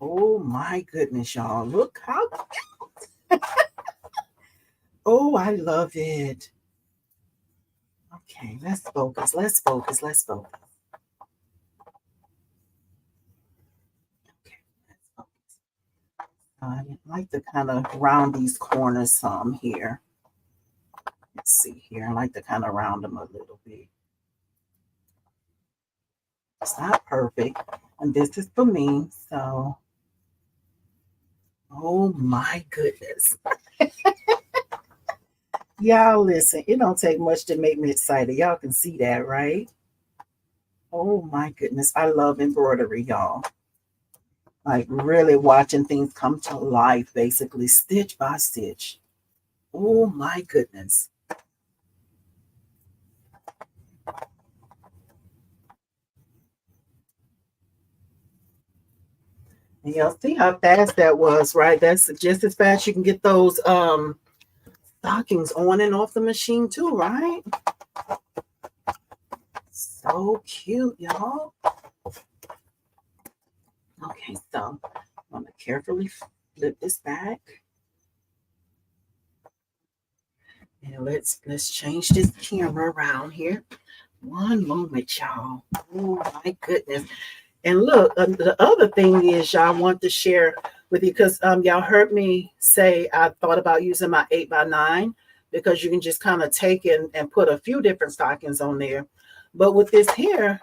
Oh my goodness, y'all. Look how cute. Oh, I love it. Okay, let's focus. Let's focus. Let's focus. Okay, let's focus. I like to kind of round these corners some here. Let's see here. I like to kind of round them a little bit. It's not perfect. And this is for me. So, oh my goodness. Y'all listen, it don't take much to make me excited. Y'all can see that, right? Oh my goodness. I love embroidery, y'all. Like really watching things come to life, basically, stitch by stitch. Oh my goodness. And y'all see how fast that was, right? That's just as fast you can get those stockings on and off the machine too, right? So cute, y'all. Okay, so I'm gonna carefully flip this back. And let's change this camera around here. One moment, y'all. Oh my goodness. And look, the other thing is y'all want to share with you because y'all heard me say I thought about using my 8x9 because you can just kind of take and put a few different stockings on there. But with this here,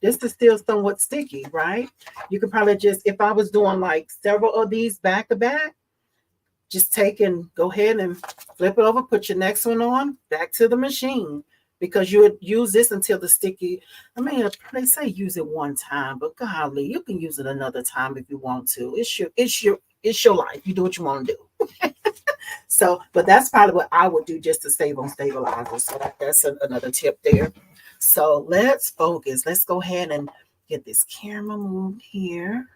this is still somewhat sticky, right? You could probably just, if I was doing like several of these back to back, just take and go ahead and flip it over, put your next one on, back to the machine, because you would use this until the sticky, I mean, they say use it one time, but golly, you can use it another time if you want to. It's your life. You do what you want to do. So, but that's probably what I would do just to save on stabilizers. So that's another tip there. So let's focus. Let's go ahead and get this camera moved here.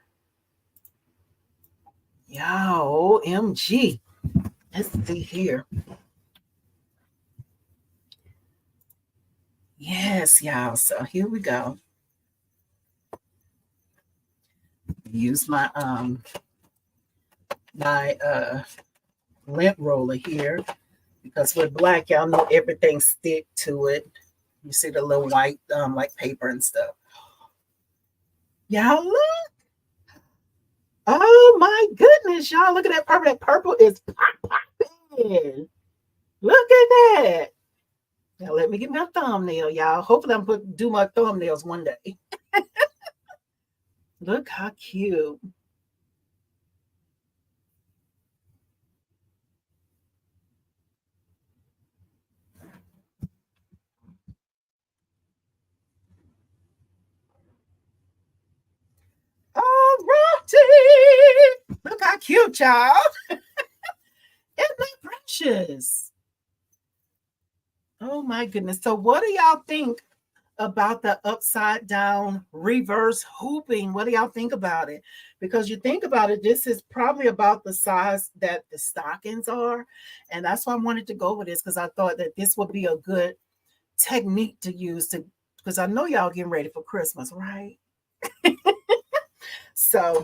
Yeah, OMG. Let's see here. Yes, y'all. So here we go. Use my lint roller here because with black, y'all know everything stick to it. You see the little white like paper and stuff. Y'all look. Oh my goodness, y'all. Look at that purple. That purple is popping. Look at that. Now let me get my thumbnail, y'all. Hopefully I'm do my thumbnails one day. Look how cute. All righty. Look how cute, y'all. Isn't that precious? Oh my goodness. So what do y'all think about the upside down reverse hooping? What do y'all think about it? Because you think about it, this is probably about the size that the stockings are. And that's why I wanted to go with this because I thought that this would be a good technique to use to because I know y'all getting ready for Christmas, right? So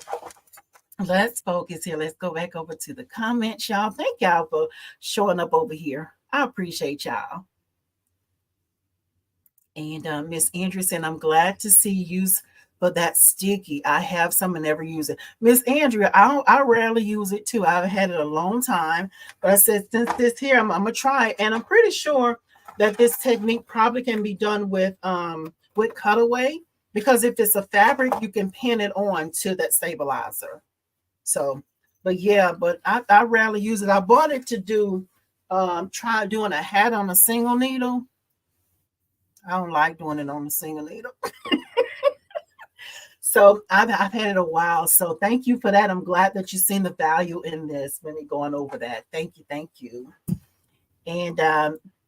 let's focus here. Let's go back over to the comments, y'all. Thank y'all for showing up over here. I appreciate y'all. And Miss Andrew said, I'm glad to see you for that sticky. I have some and never use it. Miss Andrea, I rarely use it too. I've had it a long time. But I said, since this here, I'm gonna try it. And I'm pretty sure that this technique probably can be done with cutaway. Because if it's a fabric, you can pin it on to that stabilizer. So, but yeah, but I rarely use it. I bought it to do try doing a hat on a single needle. I don't like doing it on a single needle. So I've had it a while. So thank you for that. I'm glad that you've seen the value in this when we're going over that. Thank you. Thank you. And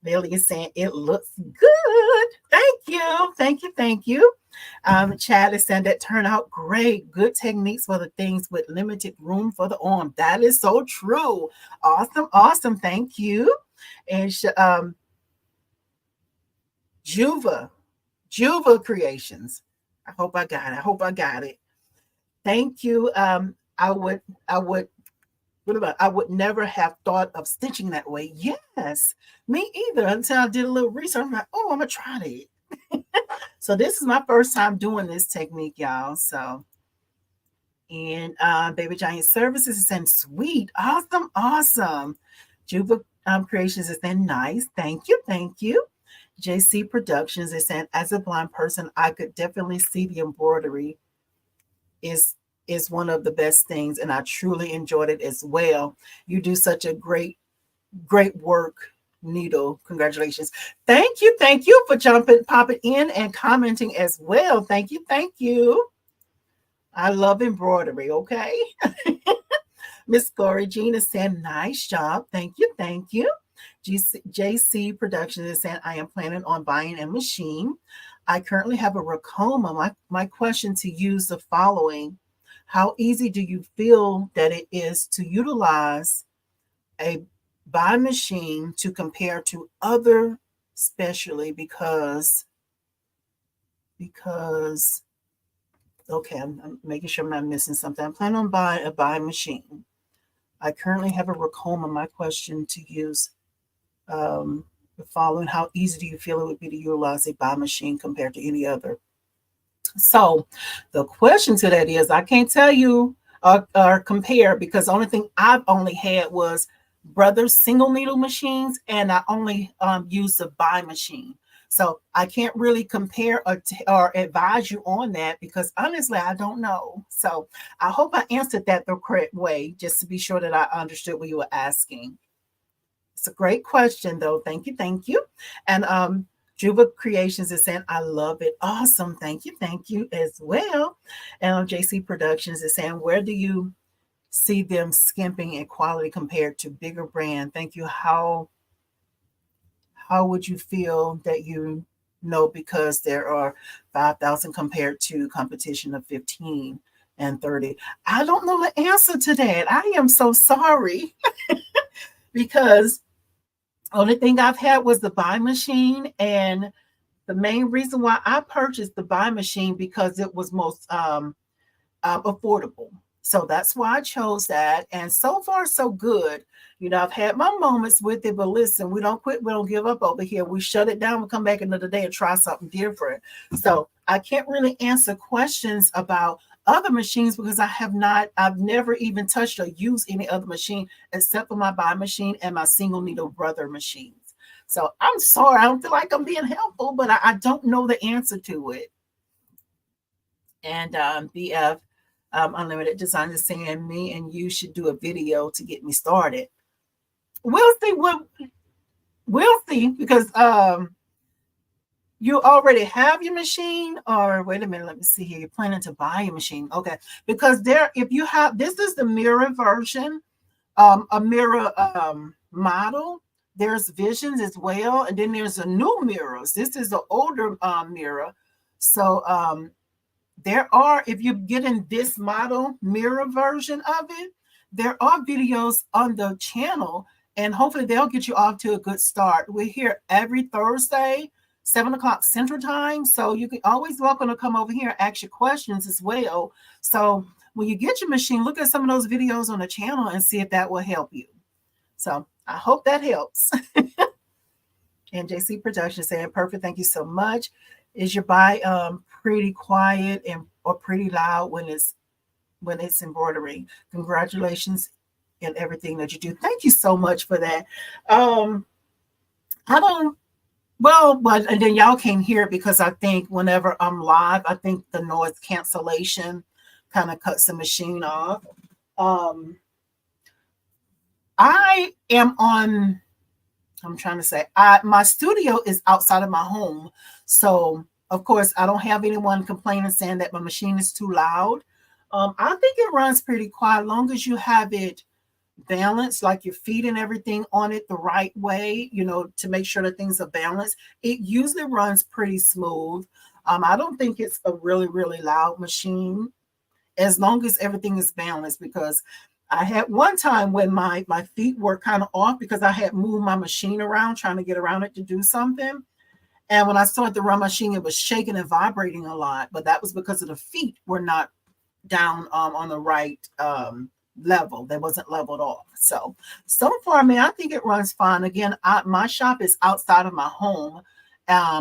Lily is saying it looks good. Thank you. Thank you. Thank you. Chad is saying that turned out great. Good techniques for the things with limited room for the arm. That is so true. Awesome. Awesome. Thank you. And Juva Creations. I hope I got it. I hope I got it. Thank you. I would never have thought of stitching that way. Yes, me either. Until I did a little research. I'm like, oh, I'm gonna try it. So this is my first time doing this technique, y'all. So, and Baby Giant Services is saying sweet, awesome, awesome. Juba Creations is saying nice. Thank you, thank you. JC Productions is saying, as a blind person, I could definitely see the embroidery is one of the best things, and I truly enjoyed it as well. You do such a great work, Needle. Congratulations. Thank you for popping in and commenting as well. Thank you. I love embroidery. Okay. Miss Glory Jean is saying, nice job. Thank you. JC Productions is saying, I am planning on buying a machine. I currently have a Racoma. My question to use the following: How easy do you feel that it is to utilize a BAi machine to compare to other, especially because okay, I'm making sure I'm not missing something. I'm planning on buying a BAi machine. I currently have a Racoma. My question to use the following: how easy do you feel it would be to utilize a BAi machine compared to any other? So the question to that is, I can't tell you or compare because the only thing I've only had was Brothers single needle machines, and I only used the BAi machine. So I can't really compare or advise you on that because honestly, I don't know. So I hope I answered that the correct way, just to be sure that I understood what you were asking. It's a great question, though. Thank you, thank you. And Juba Creations is saying, I love it. Awesome. Thank you as well. And JC Productions is saying, where do you see them skimping in quality compared to bigger brand? Thank you. How would you feel that you know because there are 5,000 compared to competition of 15 and 30? I don't know the answer to that. I am so sorry because only thing I've had was the BAi machine, and the main reason why I purchased the BAi machine because it was most affordable. So that's why I chose that. And so far, so good. You know, I've had my moments with it, but listen, we don't quit. We don't give up over here. We shut it down. We come back another day and try something different. So I can't really answer questions about other machines because I've never even touched or used any other machine except for my BAi machine and my single needle brother machines. So I'm sorry. I don't feel like I'm being helpful, but I don't know the answer to it. And BF Unlimited Design is saying me and you should do a video to get me started. We'll see. We'll see because you already have your machine, or wait a minute, let me see here. You're planning to buy a machine. Okay. Because if you have, this is the mirror version, a mirror model. There's visions as well. And then there's a new mirrors. This is an older mirror. So if you're getting this model mirror version of it, there are videos on the channel, and hopefully they'll get you off to a good start. We're here every Thursday, 7 o'clock Central Time. So you can always welcome to come over here and ask your questions as well. So when you get your machine, look at some of those videos on the channel and see if that will help you. So I hope that helps. And JC Production saying, perfect. Thank you so much. Is your BAi pretty quiet or pretty loud when it's embroidering? Congratulations in everything that you do. Thank you so much for that. I don't but and then y'all can't hear it because I think whenever I'm live, I think the noise cancellation kind of cuts the machine off. I am on, I'm trying to say, my studio is outside of my home. So, of course, I don't have anyone complaining saying that my machine is too loud. I think it runs pretty quiet as long as you have it balanced, like your feet and everything on it the right way, to make sure that things are balanced. It usually runs pretty smooth. I don't think it's a really, really loud machine as long as everything is balanced, because I had one time when my feet were kind of off because I had moved my machine around, trying to get around it to do something. And when I started to run my machine, it was shaking and vibrating a lot. But that was because of the feet were not down on the right level. They wasn't leveled off. So far, I mean, I think it runs fine. Again, my shop is outside of my home.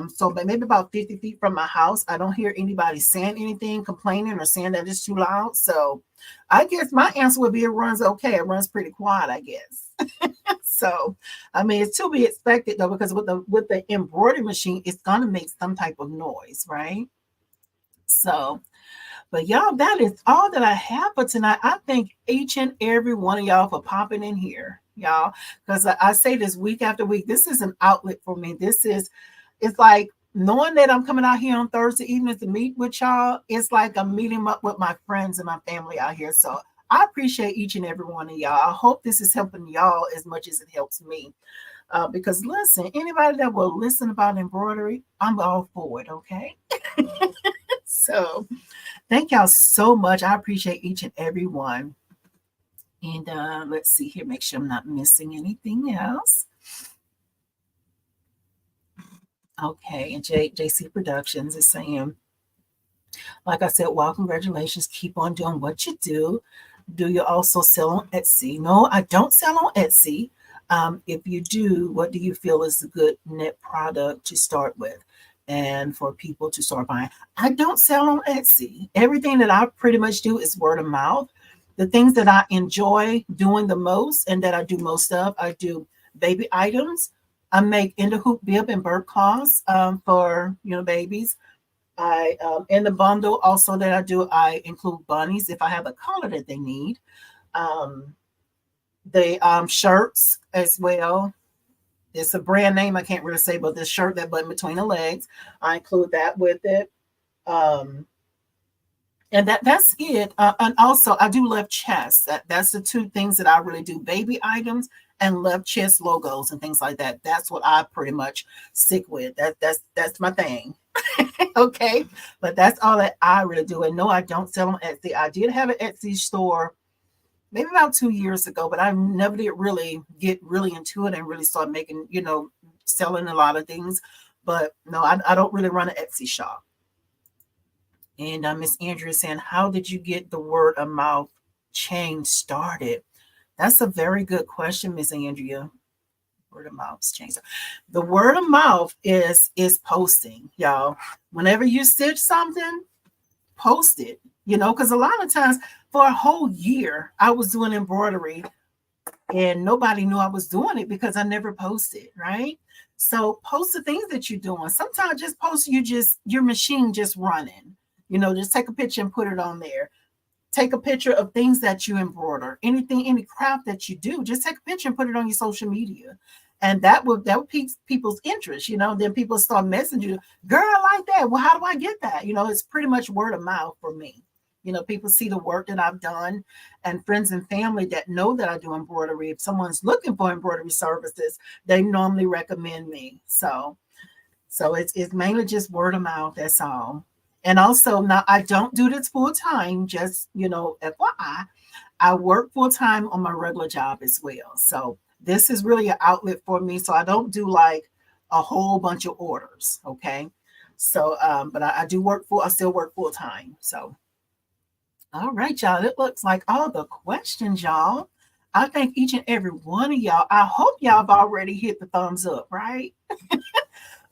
So maybe about 50 feet from my house. I don't hear anybody saying anything, complaining, or saying that it's too loud. So I guess my answer would be it runs okay. It runs pretty quiet, I guess. So, I mean, it's to be expected though, because with the embroidery machine, it's gonna make some type of noise, right? So, but y'all, that is all that I have for tonight. I thank each and every one of y'all for popping in here, y'all, because I say this week after week. This is an outlet for me. It's like knowing that I'm coming out here on Thursday evenings to meet with y'all. It's like I'm meeting up with my friends and my family out here. So I appreciate each and every one of y'all. I hope this is helping y'all as much as it helps me. Because listen, anybody that will listen about embroidery, I'm all for it, okay? So Thank y'all so much. I appreciate each and every one. And let's see here, make sure I'm not missing anything else. Okay, and JC Productions is saying, like I said, well, congratulations. Keep on doing what you do. Do you also sell on Etsy? No, I don't sell on Etsy. If you do, what do you feel is a good net product to start with and for people to start buying? I don't sell on Etsy. Everything that I pretty much do is word of mouth. The things that I enjoy doing the most and that I do most of, I do baby items. I make in the hoop bib and bird cloths for babies. I in the bundle also that I do, I include bunnies if I have the color that they need. Um, the shirts as well. It's a brand name I can't really say, but this shirt that button between the legs, I include that with it. Um, and that's it. And also, I do left chest. That's the two things that I really do: baby items and left chest logos and things like that. That's what I pretty much stick with. That's my thing. Okay, but that's all that I really do. And no, I don't sell on Etsy. I did have an Etsy store maybe about 2 years ago, but I never did really get really into it and really start making, selling a lot of things. But no, I don't really run an Etsy shop. And Miss Andrea is saying, how did you get the word of mouth change started? That's a very good question, Miss Andrea. Word of mouth change. The word of mouth is posting, y'all. Whenever you stitch something, post it. Because a lot of times for a whole year, I was doing embroidery and nobody knew I was doing it because I never posted, right? So post the things that you're doing. Sometimes just post your machine just running. Just take a picture and put it on there. Take a picture of things that you embroider, any craft that you do. Just take a picture and put it on your social media, and that will pique people's interest. Then people start messaging you, girl, I like that. Well, how do I get that? It's pretty much word of mouth for me. People see the work that I've done, and friends and family that know that I do embroidery. If someone's looking for embroidery services, they normally recommend me. So it's mainly just word of mouth. That's all. And also, now I don't do this full time, just, FYI, I work full time on my regular job as well. So this is really an outlet for me. So I don't do like a whole bunch of orders. Okay. So, but I still work full time. So, all right, y'all. It looks like all the questions, y'all. I thank each and every one of y'all. I hope y'all have already hit the thumbs up, right?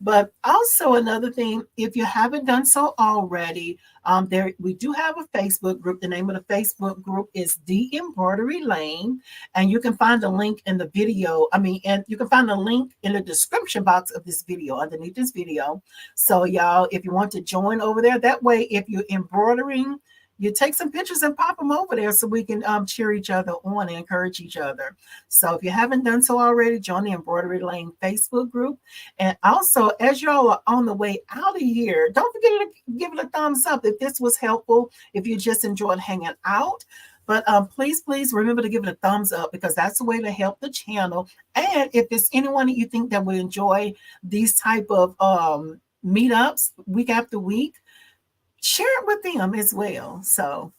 But also another thing, if you haven't done so already, there we do have a Facebook group. The name of the Facebook group is The Embroidery Lane, and you can find the link in the video. And you can find the link in the description box of this video, underneath this video. So y'all, if you want to join over there, that way, if you're embroidering, you take some pictures and pop them over there so we can cheer each other on and encourage each other. So if you haven't done so already, join the Embroidery Lane Facebook group. And also, as y'all are on the way out of here, don't forget to give it a thumbs up if this was helpful, if you just enjoyed hanging out. But please remember to give it a thumbs up, because that's the way to help the channel. And if there's anyone that you think that would enjoy these type of meetups week after week, share it with them as well. So,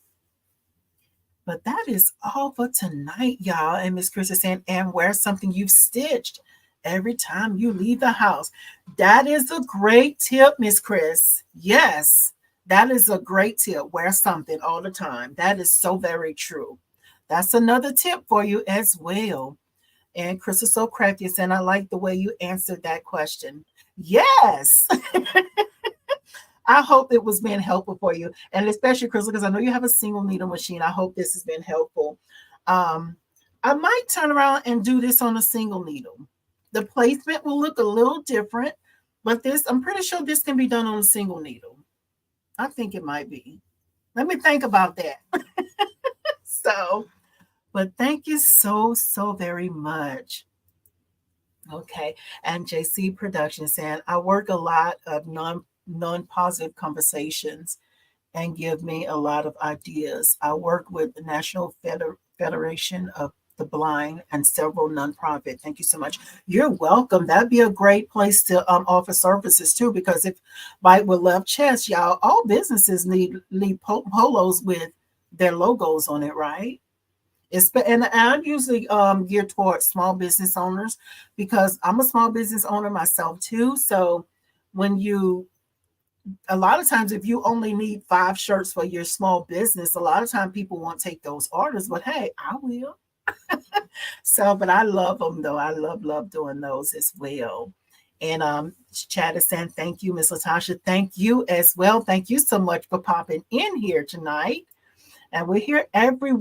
but that is all for tonight, y'all. And Miss Chris is saying, and wear something you've stitched every time you leave the house. That is a great tip, Miss Chris. Yes, that is a great tip. Wear something all the time. That is so very true. That's another tip for you as well. And Chris is so crafty, and I like the way you answered that question. Yes. I hope it was being helpful for you, and especially Crystal, because I know you have a single needle machine. I hope this has been helpful. I might turn around and do this on a single needle. The placement will look a little different, but I'm pretty sure this can be done on a single needle. I think it might be. Let me think about that. So, but thank you so very much. Okay, and JC Production saying, I work a lot of non-positive conversations and give me a lot of ideas. I work with the National Federation of the blind, and several nonprofit. Thank you so much. You're welcome. That'd be a great place to offer services too, because if Bite with Love Chest, y'all, all businesses need polos with their logos on it, right? And I'm usually geared towards small business owners because I'm a small business owner myself too. So when you a lot of times if you only need 5 shirts for your small business, a lot of time people won't take those orders, but hey, I will. So, but I love them though. I love doing those as well. And Chad is saying thank you, Miss Latasha. Thank you as well. Thank you so much for popping in here tonight. And we're here every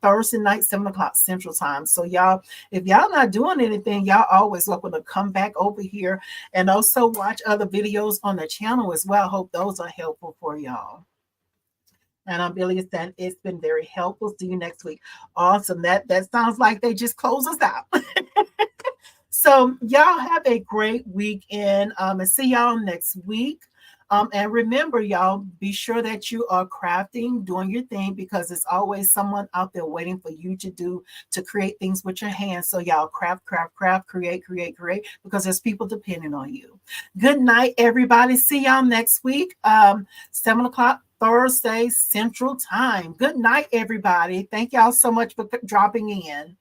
Thursday night, 7 o'clock Central Time. So y'all, if y'all not doing anything, y'all always welcome to come back over here and also watch other videos on the channel as well. Hope those are helpful for y'all. And Billy said it's been very helpful. See you next week. Awesome. That sounds like they just close us out. So y'all have a great weekend. And see y'all next week. And remember, y'all, be sure that you are crafting, doing your thing, because there's always someone out there waiting for you to create things with your hands. So y'all craft, create, because there's people depending on you. Good night, everybody. See y'all next week, 7 o'clock Thursday Central Time. Good night, everybody. Thank y'all so much for dropping in.